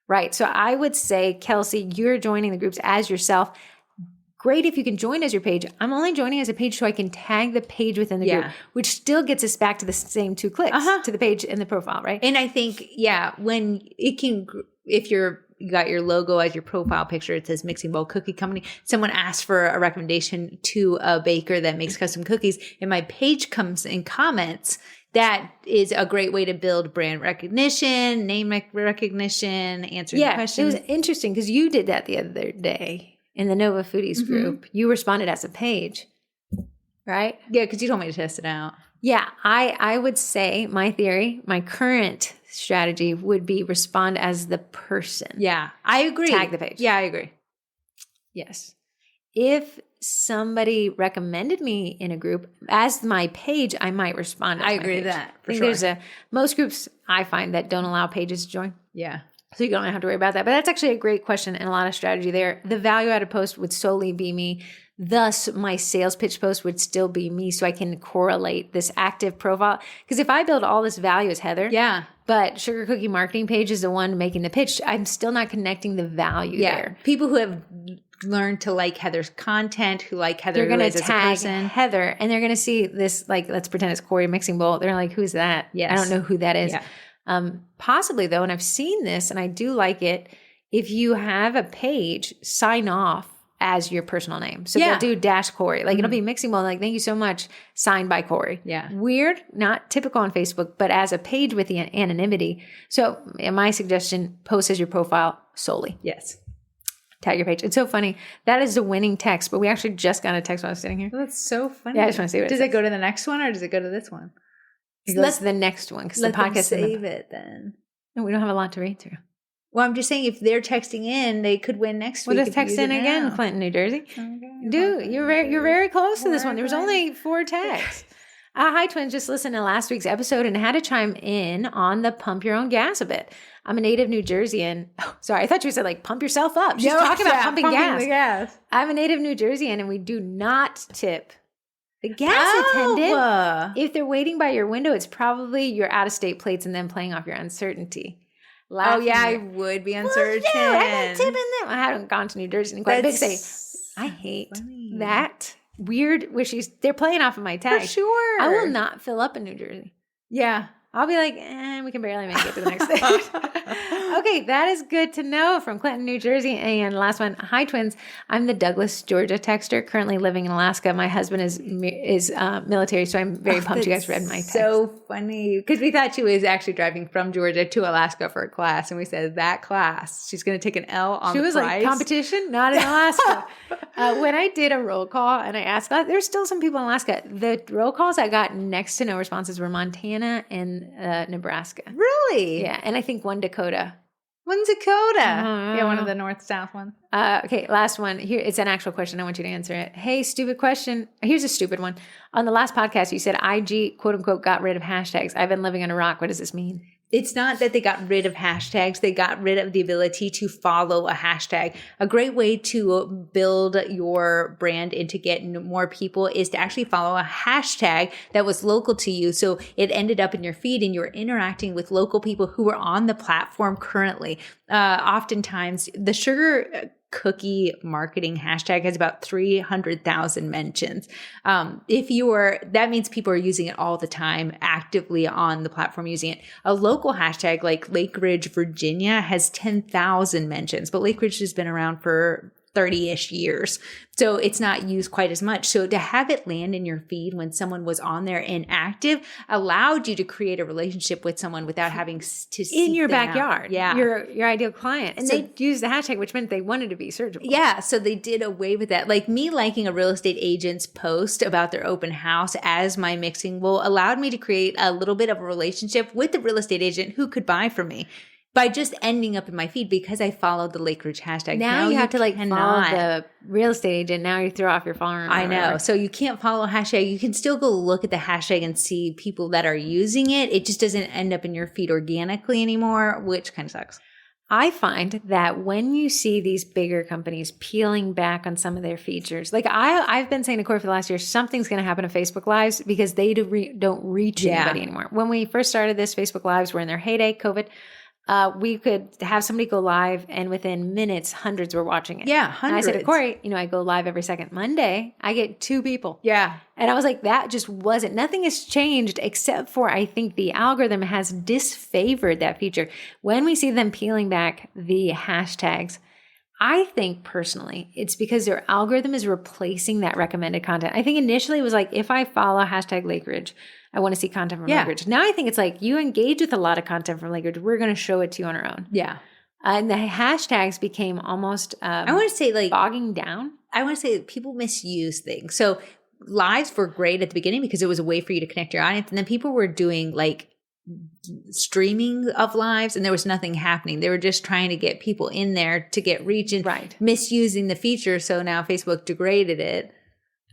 Right. So I would say, Kelsey, you're joining the groups as yourself. Great if you can join as your page. I'm only joining as a page so I can tag the page within the group, which still gets us back to the same 2 clicks to the page and the profile, right? And I think, when it can, if you got your logo as your profile picture, it says Mixing Bowl Cookie Company. Someone asked for a recommendation to a baker that makes custom cookies, and my page comes in comments. that is a great way to build brand recognition, name recognition, answering questions. It was interesting because you did that the other day in the Nova Foodies group. You responded as a page, right? Yeah, because you told me to test it out. Yeah, I would say my theory, my current strategy would be respond as the person. Yeah, I agree. Tag the page. Yeah, I agree. Yes. If somebody recommended me in a group as my page, I might respond. I agree with that. For sure. There's most groups I find that don't allow pages to join. Yeah. So you don't have to worry about that. But that's actually a great question and a lot of strategy there. The value added post would solely be me. Thus, my sales pitch post would still be me so I can correlate this active profile. Because if I build all this value as Heather, but Sugar Cookie Marketing Page is the one making the pitch, I'm still not connecting the value there. People who have learned to like Heather's content, who like Heather, they're going to as a person. Heather, and they're going to see this, like, let's pretend it's Corrie Mixing Bowl. They're like, who's that? Yes. I don't know who that is. Yeah. Possibly, though, and I've seen this, and I do like it, if you have a page, sign off as your personal name. So they'll do -Corrie. Like, it'll be Mixing Bowl. Like, thank you so much. Signed by Corrie. Yeah. Weird, not typical on Facebook, but as a page with the anonymity. So my suggestion, post as your profile solely. Yes. Tag your page. It's so funny. That is the winning text, but we actually just got a text while I was sitting here. That's so funny. Yeah, I just want to see what does it go to the next one or does it go to this one? It goes to the next one because the podcast save it then. No, we don't have a lot to read through. Well, I'm just saying if they're texting in, they could win next week. Well, just text in again, Clinton, New Jersey. Okay. Dude, you're very close to this one. There was only 4 texts. Hi, twins. Just listened to last week's episode and had to chime in on the pump your own gas a bit. I'm a native New Jerseyan. Oh, sorry, I thought you said like pump yourself up. She's talking about pumping gas. I'm a native New Jerseyan and we do not tip the gas attendant. If they're waiting by your window, it's probably your out-of-state plates and then playing off your uncertainty. I would be uncertain. Well, I'm not tipping them. I haven't gone to New Jersey in quite a big state. I hate that weird where they're playing off of my tag. For sure. I will not fill up in New Jersey. Yeah. I'll be like, we can barely make it to the next stage. Okay, that is good to know from Clinton, New Jersey. And last one, hi twins. I'm the Douglas, Georgia texter, currently living in Alaska. My husband is military, so I'm very pumped you guys read my text. So funny because we thought she was actually driving from Georgia to Alaska for a class, and we said that class she's going to take an L on. She was like competition, not in Alaska. When I did a roll call and I asked, there's still some people in Alaska. The roll calls I got next to no responses were Montana and Nebraska. Really? Yeah, and I think one Dakota. One Dakota. Yeah, one of the north-south ones. Okay, last one. Here, it's an actual question. I want you to answer it. Hey, stupid question. Here's a stupid one. On the last podcast, you said IG, quote unquote, got rid of hashtags. I've been living on a rock. What does this mean? It's not that they got rid of hashtags. They got rid of the ability to follow a hashtag. A great way to build your brand and to get more people is to actually follow a hashtag that was local to you. So it ended up in your feed and you're interacting with local people who are on the platform currently. Oftentimes, the Sugar Cookie Marketing hashtag has about 300,000 mentions. That means people are using it all the time, actively on the platform using it. A local hashtag like Lake Ridge, Virginia has 10,000 mentions, but Lake Ridge has been around for 30-ish years. So it's not used quite as much. So to have it land in your feed when someone was on there and active allowed you to create a relationship with someone without having to see in your backyard. Yeah. Your ideal client. And they used the hashtag, which meant they wanted to be searchable. Yeah. So they did away with that. Like me liking a real estate agent's post about their open house as my mixing bowl allowed me to create a little bit of a relationship with the real estate agent who could buy from me. By just ending up in my feed because I followed the Lake Ridge hashtag. Now you have to follow the real estate agent. Now you throw off your follower. I know. So you can't follow a hashtag. You can still go look at the hashtag and see people that are using it. It just doesn't end up in your feed organically anymore, which kind of sucks. I find that when you see these bigger companies peeling back on some of their features, like I've been saying to Corey for the last year, something's going to happen to Facebook Lives because they don't reach anybody anymore. When we first started this, Facebook Lives were in their heyday, COVID. We could have somebody go live and within minutes, hundreds were watching it. Yeah, hundreds. And I said to Corey, I go live every second. Monday, I get 2 people. Yeah. And I was like, that just wasn't, nothing has changed except for I think the algorithm has disfavored that feature. When we see them peeling back the hashtags, I think personally, it's because their algorithm is replacing that recommended content. I think initially it was like, if I follow hashtag Lake Ridge, I want to see content from Lake Ridge. Now I think it's like, you engage with a lot of content from Lake Ridge, we're going to show it to you on our own. Yeah. And the hashtags became almost I want to say like bogging down. I want to say that people misuse things. So lives were great at the beginning because it was a way for you to connect your audience. And then people were doing like streaming of lives and there was nothing happening. They were just trying to get people in there to get reach and misusing the feature. So now Facebook degraded it.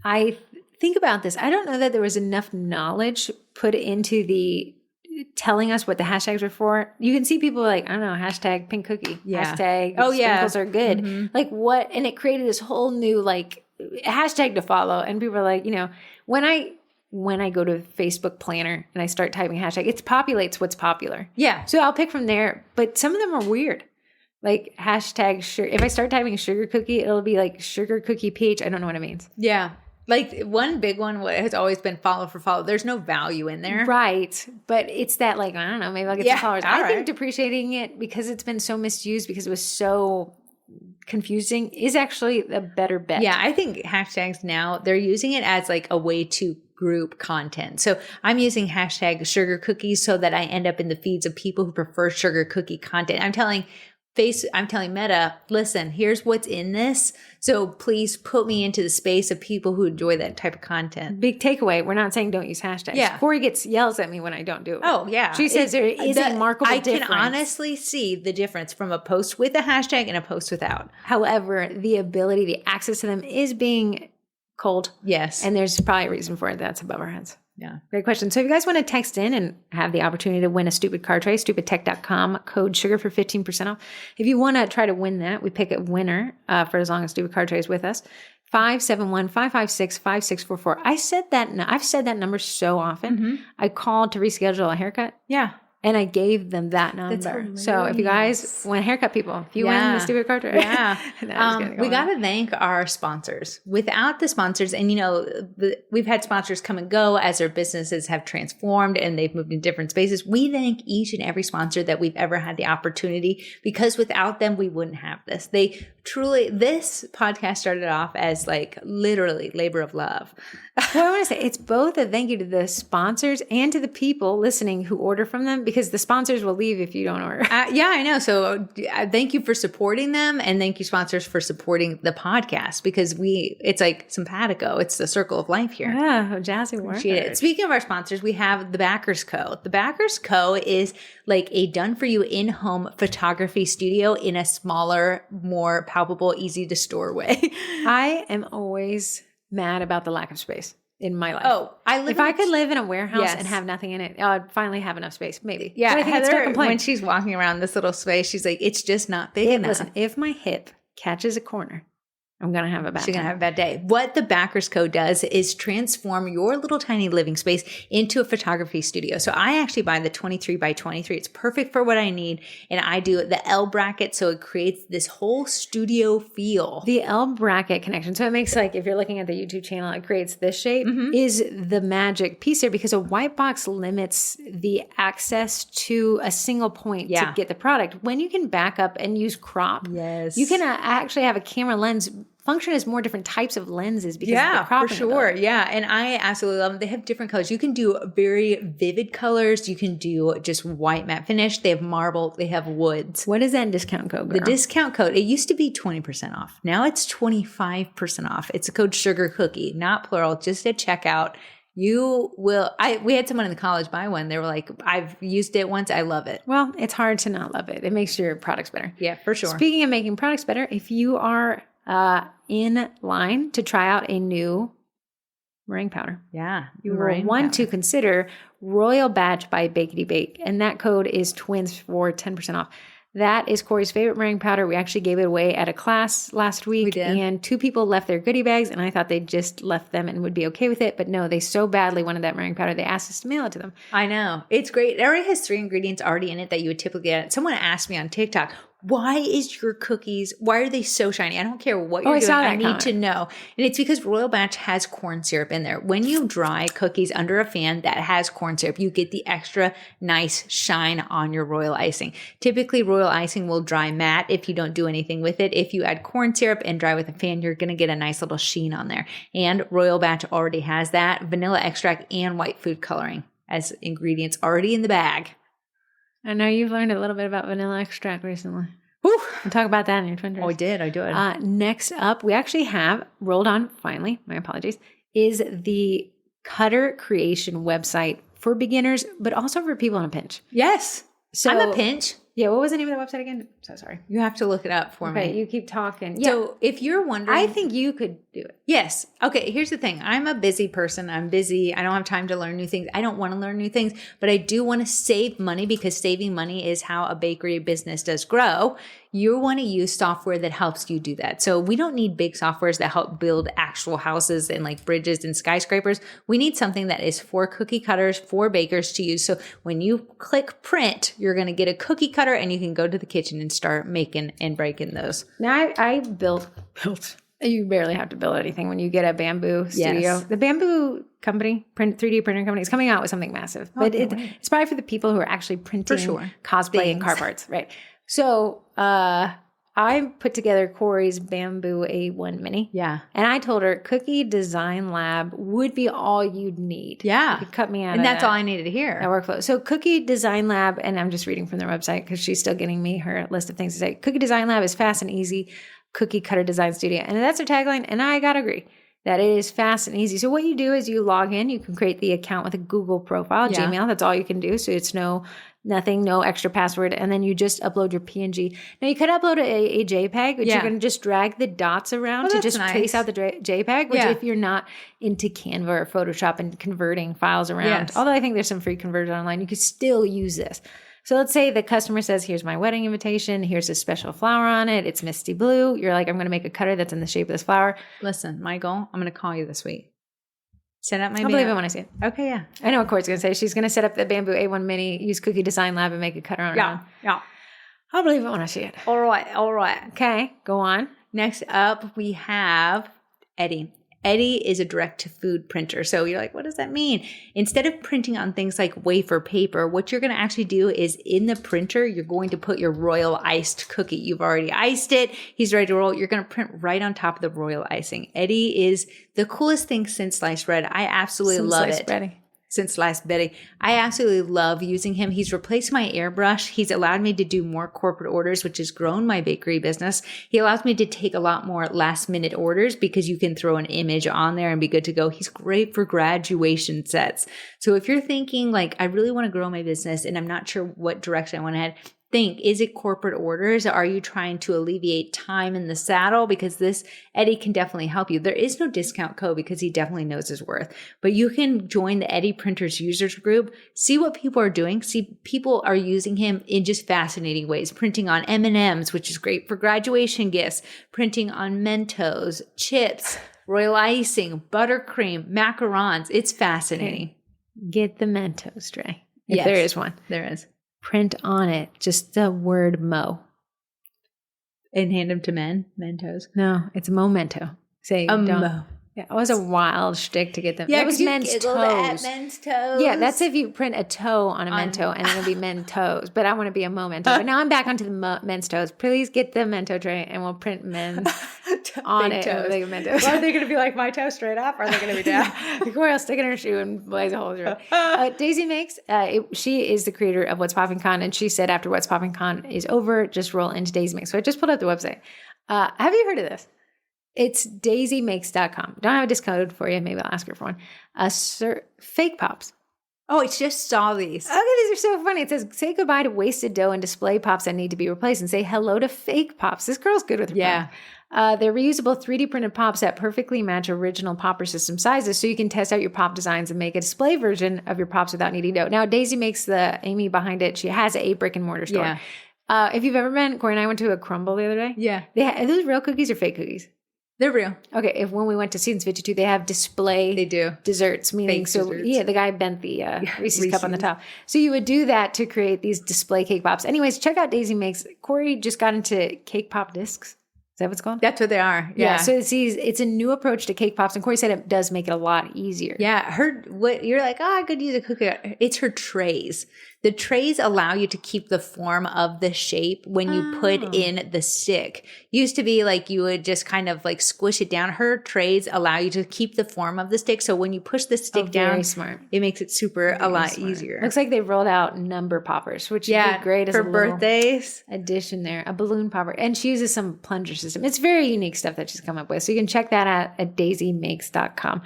I think about this. I don't know that there was enough knowledge put into the telling us what the hashtags were for. You can see people like, I don't know, hashtag pink cookie, hashtag sprinkles are good. Mm-hmm. Like what? And it created this whole new like hashtag to follow. And people are like, you know, when I go to Facebook Planner and I start typing hashtag, it populates what's popular. Yeah. So I'll pick from there. But some of them are weird. Like hashtag sugar. If I start typing sugar cookie, it'll be like sugar cookie peach. I don't know what it means. Yeah. Like one big one has always been follow for follow. There's no value in there. Right. But it's that like, I don't know, maybe I'll get some followers. I think depreciating it because it's been so misused because it was so confusing is actually a better bet. Yeah. I think hashtags now, they're using it as like a way to group content. So I'm using hashtag sugar cookies so that I end up in the feeds of people who prefer sugar cookie content. I'm telling Meta, listen, here's what's in this. So please put me into the space of people who enjoy that type of content. Big takeaway. We're not saying don't use hashtags. Yeah. Corrie yells at me when I don't do it. Oh, yeah. She says there is a markable difference. I can honestly see the difference from a post with a hashtag and a post without. However, the ability, the access to them is being cold. Yes. And there's probably a reason for it. That's above our heads. Yeah. Great question. So if you guys want to text in and have the opportunity to win a stupid car tray, stupidtech.com, code sugar for 15% off. If you want to try to win that, we pick a winner for as long as stupid car tray is with us. 571-556-5644. I've said that number so often. Mm-hmm. I called to reschedule a haircut. Yeah. And I gave them that number. So if you guys want haircut people, if you win the stupid card, we got to thank our sponsors. Without the sponsors, and we've had sponsors come and go as their businesses have transformed and they've moved in different spaces. We thank each and every sponsor that we've ever had the opportunity, because without them, we wouldn't have this. This podcast started off as like literally labor of love. Well, I want to say it's both a thank you to the sponsors and to the people listening who order from them, because the sponsors will leave if you don't order. Yeah, I know. So thank you for supporting them, and thank you sponsors for supporting the podcast, because it's like simpatico. It's the circle of life here. Yeah, jazzy word. Speaking of our sponsors, we have the Backers Co. The Backers Co. is like a done-for-you in-home photography studio in a smaller, more palpable, easy to store way. I am always mad about the lack of space in my life. Oh, if I could live in a warehouse and have nothing in it, I'd finally have enough space. Maybe. Yeah, but I think Heather, when she's walking around this little space, she's like, it's just not big enough. Listen, if my hip catches a corner, I'm going to have a bad day. She's going to have a bad day. What the Backers Co. does is transform your little tiny living space into a photography studio. So I actually buy the 23 by 23. It's perfect for what I need. And I do the L bracket, so it creates this whole studio feel. The L bracket connection. So it makes, like, if you're looking at the YouTube channel, it creates this shape, is the magic piece there, because a white box limits the access to a single point to get the product. When you can back up and use crop, you can actually have a camera lens function as more different types of lenses because of the cropping. For sure. Yeah. And I absolutely love them. They have different colors. You can do very vivid colors. You can do just white matte finish. They have marble. They have woods. What is that discount code, girl? The discount code, it used to be 20% off. Now it's 25% off. It's a code sugar cookie, not plural, just at checkout. You will, we had someone in the college buy one. They were like, I've used it once. I love it. Well, it's hard to not love it. It makes your products better. Yeah, for sure. Speaking of making products better, if you are in line to try out a new meringue powder. Yeah. You will want to consider Royal Batch by Bakety Bake. And that code is twins for 10% off. That is Corrie's favorite meringue powder. We actually gave it away at a class last week. We did. And 2 people left their goodie bags, and I thought they just left them and would be okay with it. But no, they so badly wanted that meringue powder, they asked us to mail it to them. I know. It's great. It already has 3 ingredients already in it that you would typically get. Someone asked me on TikTok, why are they so shiny? I don't care what you're I doing. saw that I need comment. to know. And it's because Royal Batch has corn syrup in there. When you dry cookies under a fan that has corn syrup, you get the extra nice shine on your royal icing. Typically, royal icing will dry matte if you don't do anything with it. If you add corn syrup and dry with a fan, you're going to get a nice little sheen on there. And Royal Batch already has that, vanilla extract and white food coloring as ingredients already in the bag. I know you've learned a little bit about vanilla extract recently. Whew. We'll talk about that in your Twin Oh, I did. Next up, we actually have rolled on, finally, my apologies, is the cutter creation website for beginners, but also for people in a pinch. Yes. So I'm a pinch. Yeah, what was the name of the website again? So sorry. You have to look it up for me. Okay, you keep talking. Yeah. So if you're wondering, I think you could do it. yes. Okay, here's the thing. I'm a busy person. I'm busy. I don't have time to learn new things. I don't want to learn new things, but I do want to save money because saving money is how a bakery business does grow. You want to use software that helps you do that. So we don't need big softwares that help build actual houses and like bridges and skyscrapers. We need something that is for cookie cutters, for bakers to use. So when you click print, you're going to get a cookie cutter and you can go to the kitchen and start making and breaking those. Now I built. You barely have to build anything when you get a Bamboo studio. Yes. The Bamboo company, 3D printer company, is coming out with something massive. But it's probably for the people who are actually printing cosplay and car parts, right? So I put together Corrie's Bamboo A1 Mini. Yeah. And I told her Cookie Design Lab would be all you'd need. Yeah. You could cut me out And of that's all I needed to hear. that workflow. So Cookie Design Lab, and I'm just reading from their website because she's still getting me her list of things to say. Cookie Design Lab is fast and easy cookie cutter design studio. And that's their tagline. And I got to agree that it is fast and easy. So what you do is you log in, you can create the account with a Google profile, Yeah. Gmail. That's all you can do. So it's no extra password. And then you just upload your PNG. Now you could upload a JPEG, but you're going to just drag the dots around to just trace out the JPEG, which if you're not into Canva or Photoshop and converting files around, although I think there's some free conversion online, you could still use this. So let's say the customer says, here's my wedding invitation. Here's a special flower on it. It's misty blue. You're like, I'm going to make a cutter that's in the shape of this flower. Listen, my goal, I'm going to call you this week. Set up my I'll believe it when I see it. Okay, yeah. I know what Corey's going to say. She's going to set up the Bamboo A1 Mini, use Cookie Design Lab, and make a cutter on her own. Yeah. I'll believe it when I see it. All right. Okay, go on. Next up, we have Eddie. Eddie is a direct-to-food printer. So you're like, what does that mean? Instead of printing on things like wafer paper, what you're going to actually do is in the printer, you're going to put your royal iced cookie. You've already iced it. He's ready to roll. You're going to print right on top of the royal icing. Eddie is the coolest thing since sliced bread. I absolutely love it. Since sliced Betty. I absolutely love using him. He's replaced my airbrush. He's allowed me to do more corporate orders, which has grown my bakery business. He allows me to take a lot more last minute orders because you can throw an image on there and be good to go. He's great for graduation sets. So if you're thinking like, I really want to grow my business and I'm not sure what direction I want to head, think, is it corporate orders? Are you trying to alleviate time in the saddle? Because this Eddie can definitely help you. There is no discount code because he definitely knows his worth. But you can join the Eddie Printers users group, see what people are doing, see people are using him in just fascinating ways. Printing on M&Ms, which is great for graduation gifts, printing on Mentos, chips, royal icing, buttercream, macarons. It's fascinating. Get the Mentos tray. If there is one. There is. Print on it just the word Mo. And hand them to Mentos. No, it's a memento. Say Mo. Yeah, it was a wild shtick to get them. Yeah, that was men's toes. Men's toes. Yeah, that's if you print a toe on a mento and then it'll be Mentos. But I want to be a memento. But now I'm back onto the men's toes. Please get the mento tray and we'll print men's on it. Like Mentos. Well, are they going to be like my toe straight up? Or are they going to be down? Corey will stick it in her shoe and blaze a hole through it. Daisy makes, she is the creator of What's Poppin' Con. And she said after What's Poppin' Con is over, just roll into Daisy Makes. So I just pulled up the website. Have you heard of this? It's daisymakes.com. Don't have a discount code for you. Maybe I'll ask her for one. Fake pops. Oh, I just saw these. Okay, these are so funny. It says, say goodbye to wasted dough and display pops that need to be replaced and say hello to fake pops. This girl's good with her phone. They're reusable 3D printed pops that perfectly match original popper system sizes so you can test out your pop designs and make a display version of your pops without needing dough. Now, Daisy Makes, the Amy behind it, she has a brick and mortar store. If you've ever been, Corey and I went to a Crumble the other day. Yeah. Are those real cookies or fake cookies? They're real. Okay, if when we went to Seasons 52, they have display They do. desserts, meaning Desserts. yeah, the guy bent the Reese's cup on the top. So you would do that to create these display cake pops. Anyways, check out Daisy Makes. Corrie just got into cake pop discs. Is that what it's called? That's what they are. Yeah. So it's a new approach to cake pops, and Corrie said it does make it a lot easier. Yeah. What you're like, I could use a cookie. It's her trays. The trays allow you to keep the form of the shape when you put in the stick. Used to be like you would just kind of like squish it down. Her trays allow you to keep the form of the stick. So when you push the stick down, very smart. It makes it a lot easier. Looks like they rolled out number poppers, which would be great as for a little birthdays addition there. A balloon popper. And she uses some plunger system. It's very unique stuff that she's come up with. So you can check that out at daisymakes.com.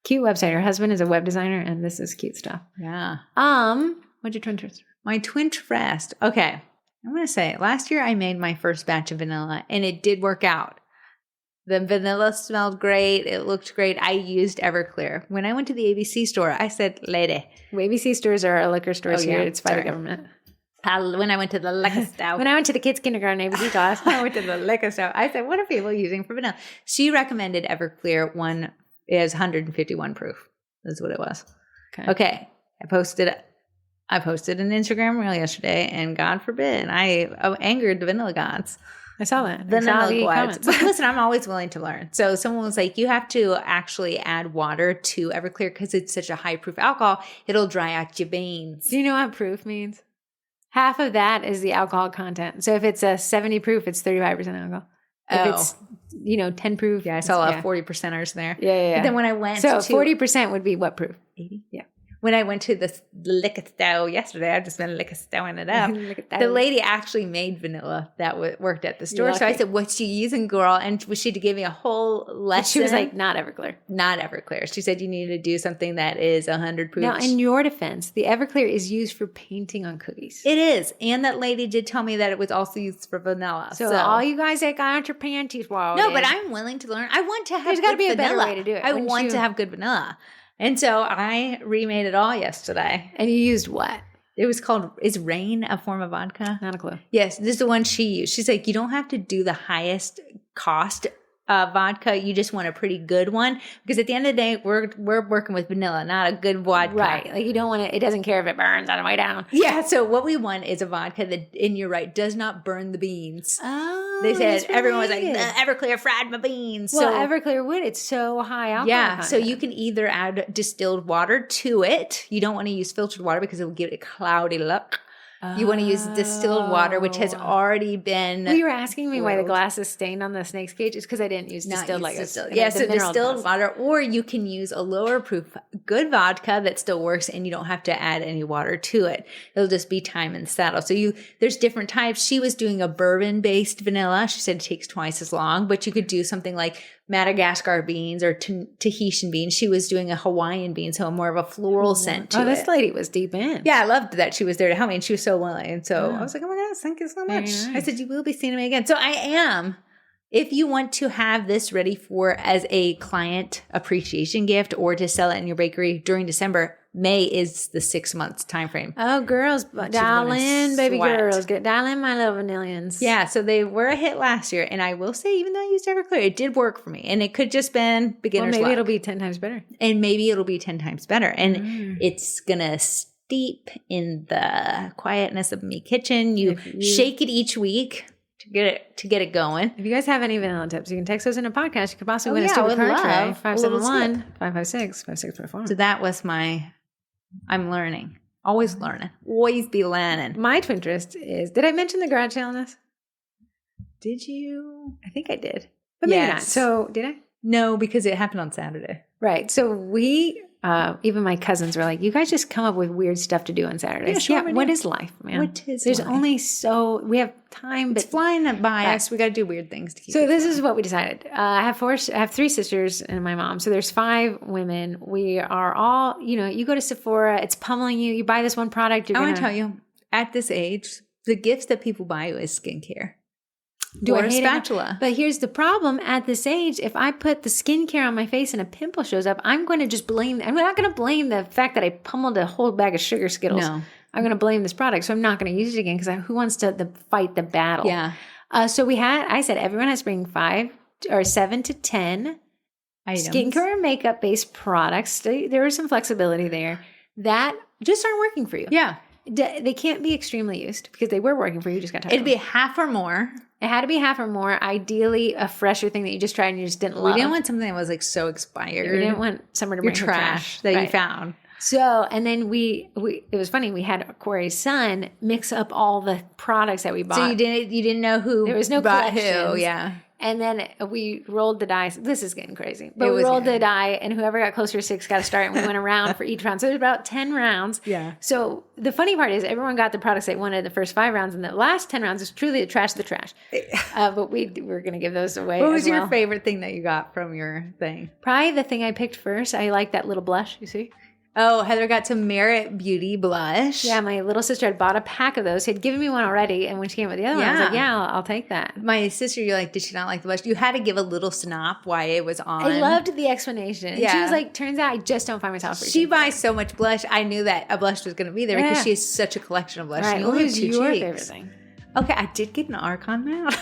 Cute website. Her husband is a web designer, and this is cute stuff. Yeah. What'd your twin twist? My twin rest. Okay. I'm going to say last year I made my first batch of vanilla and it did work out. The vanilla smelled great. It looked great. I used Everclear. When I went to the ABC store, I said, lady. ABC stores are our liquor stores here. It's by the government. When I went to the liquor store. When I went to the kids' kindergarten ABC class. I went to the liquor store. I said, what are people using for vanilla? She recommended Everclear. One is 151 proof. That's what it was. Okay. I posted an Instagram reel yesterday, and God forbid, I angered the vanilla gods. I saw that. Vanilla gods. But listen, I'm always willing to learn. So someone was like, you have to actually add water to Everclear because it's such a high proof alcohol. It'll dry out your beans. Do you know what proof means? Half of that is the alcohol content. So if it's a 70 proof, it's 35% alcohol. If it's 10 proof. Yeah, I saw a 40%ers there. Yeah. But then when I went to 40% would be what proof? 80? Yeah. When I went to the liquor store yesterday, I've just been liquor storing it up. The lady actually made vanilla that worked at the store. So I said, what's she using, girl? And she gave me a whole lesson. She was like, not Everclear. Not Everclear. She said, you need to do something that is 100 proof. Now, in your defense, the Everclear is used for painting on cookies. It is. And that lady did tell me that it was also used for vanilla. So all you guys that got out your panties wild. No, but I'm willing to learn. I want to have There's got to be a better way to do it. I want to have good vanilla. And so I remade it all yesterday. And you used what? It was called, is Rain a form of vodka? Not a clue. Yes, this is the one she used. She's like, you don't have to do the highest cost vodka. You just want a pretty good one. Because at the end of the day, we're working with vanilla, not a good vodka. Right. Like you don't want it doesn't care if it burns on the way down. Yeah. So what we want is a vodka that, and you're right, does not burn the beans. Oh. They said, everyone was like, the Everclear fried my beans. Well, Everclear would. It's so high alcohol. Yeah. content. So you can either add distilled water to it. You don't want to use filtered water because it will give it a cloudy look. You want to use distilled water, which has already been. Well, you were asking me why the glass is stained on the snake's cage. It's because I didn't use distilled like this. Yeah, so distilled water, or you can use a lower proof good vodka that still works, and you don't have to add any water to it. It'll just be time and saddle. So there's different types. She was doing a bourbon based vanilla. She said it takes twice as long, but you could do something like Madagascar beans or Tahitian beans. She was doing a Hawaiian bean, so more of a floral scent to it. Oh, this lady was deep in. Yeah, I loved that she was there to help me, and she was so willing. And so I was like, oh my gosh, thank you so much. Nice. I said, you will be seeing me again. So I am. If you want to have this ready for as a client appreciation gift or to sell it in your bakery during December, May is the 6 months time frame. Oh, girls, dial in, baby girls. Dial in, my little vanillions. Yeah, so they were a hit last year. And I will say, even though I used Everclear, it did work for me. And it could just been beginner's luck. Maybe it'll be 10 times better. And maybe it'll be 10 times better. And it's going to steep in the quietness of me kitchen. You shake it each week to get it going. If you guys have any vanilla tips, you can text us in a podcast. You could possibly win a stupid card tray. 571-556-5644. So that was I'm learning. Always learning. Always be learning. My twin twist is, did I mention the garage sale on this? Did you? I think I did. But maybe not. So did I? No, because it happened on Saturday. Right. So we, even my cousins were like, you guys just come up with weird stuff to do on Saturdays. Yeah, sure, what is life, man? What is There's life? only we have time. It's flying by us. We got to do weird things to keep So this is what we decided. I have 3 sisters and my mom. So there's 5 women. We are all, you go to Sephora, it's pummeling you. You buy this one product. I want to tell you, at this age, the gifts that people buy you is skincare. Or a spatula. But here's the problem. At this age, if I put the skincare on my face and a pimple shows up, I'm going to just blame. I'm not going to blame the fact that I pummeled a whole bag of sugar Skittles. No. I'm going to blame this product. So I'm not going to use it again because who wants to fight the battle? Yeah. So I said everyone has to bring 5 or 7 to 10 items. skincare and makeup based products. There is some flexibility there that just aren't working for you. Yeah. They can't be extremely used because they were working for you. You just got tired. It'd be half or more. It had to be half or more. Ideally, a fresher thing that you just tried and you just didn't love. We didn't want something that was like so expired. We didn't want someone to your bring trash that you found. So, and then we it was funny. We had Corey's son mix up all the products that we bought. So you didn't know who there was no bought collections. who. Yeah. And then we rolled the dice. This is getting crazy. But we rolled the die, and whoever got closer to 6 got to start, and we went around for each round. So there's about 10 rounds. Yeah. So the funny part is everyone got the products they wanted the first 5 rounds, and the last 10 rounds is truly the trash. But we're going to give those away. What was your favorite thing that you got from your thing? Probably the thing I picked first. I like that little blush, you see? Oh, Heather got some Merit Beauty blush. Yeah, my little sister had bought a pack of those. She had given me one already, and when she came with the other one, I was like, yeah, I'll take that. My sister, you're like, did she not like the blush? You had to give a little snop why it was on. I loved the explanation. Yeah. She was like, turns out I just don't find myself reaching. She buys so much blush. I knew that a blush was going to be there because she has such a collection of blush. Right. What was your favorite thing? Okay, I did get an Archon mount.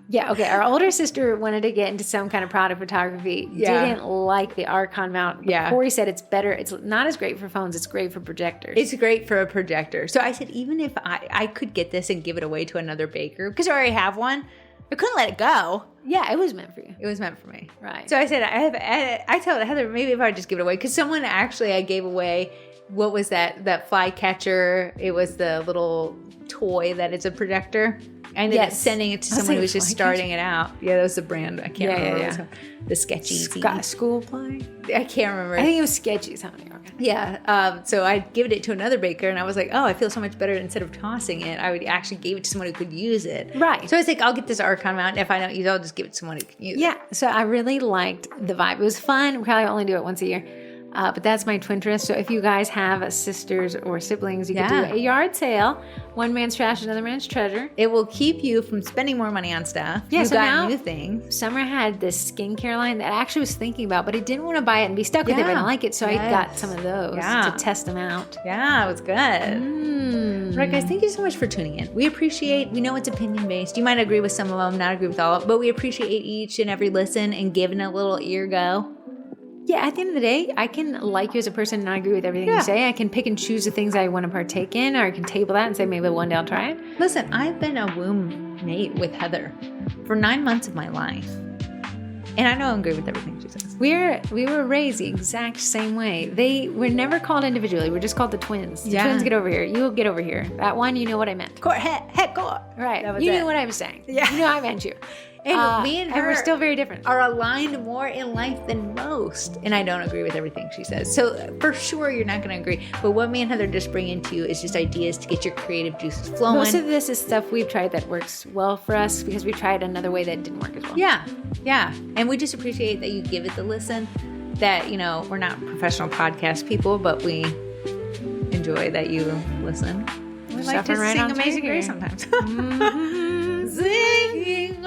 Yeah, okay. Our older sister wanted to get into some kind of product photography. Yeah. Didn't like the Archon mount. Yeah. Corey said it's better. It's not as great for phones. It's great for projectors. It's great for a projector. So I said, even if I could get this and give it away to another baker, because I already have one, I couldn't let it go. Yeah, it was meant for you. It was meant for me. Right. So I said, I told Heather, maybe if I would just give it away. Because someone actually, I gave away, what was that fly catcher? It was the little toy that is a projector. I ended up sending it to someone who was just starting it out. Yeah, that was the brand. I can't remember. Yeah. The Sketchy. School play? I can't remember. I think it was Sketchy. Something. Okay. Yeah. So I give it to another baker, and I was like, oh, I feel so much better. Instead of tossing it, I would actually give it to someone who could use it. Right. So I was like, I'll get this Archon mount. And if I don't use it, I'll just give it to someone who can use it. Yeah. So I really liked the vibe. It was fun. We probably only do it once a year. But that's my Twinterest. So if you guys have sisters or siblings, you can do a yard sale. One man's trash, another man's treasure. It will keep you from spending more money on stuff. Yeah, you so got now, new things. Summer had this skincare line that I actually was thinking about, but I didn't want to buy it and be stuck with it. I didn't like it, so I got some of those to test them out. Yeah, it was good. Right, guys, thank you so much for tuning in. We know it's opinion-based. You might agree with some of them, not agree with all of them, but we appreciate each and every listen and giving a little ear go. Yeah, at the end of the day, I can like you as a person and not agree with everything you say. I can pick and choose the things I want to partake in, or I can table that and say maybe one day I'll try it. Listen, I've been a womb mate with Heather for 9 months of my life. And I don't agree with everything she says. We were raised the exact same way. We're never called individually. We're just called the twins. The twins get over here. You will get over here. That one, you know what I meant. Heck, right. You knew what I was saying. Yeah. You know I meant you. And me and her we're still very different. Are aligned more in life than most. And I don't agree with everything she says. So for sure, you're not going to agree. But what me and Heather just bring into you is just ideas to get your creative juices flowing. Most of this is stuff we've tried that works well for us because we tried another way that didn't work as well. Yeah. And we just appreciate that you give it the listen. That, we're not professional podcast people, but we enjoy that you listen. We like to sing Amazing Grace sometimes. Singing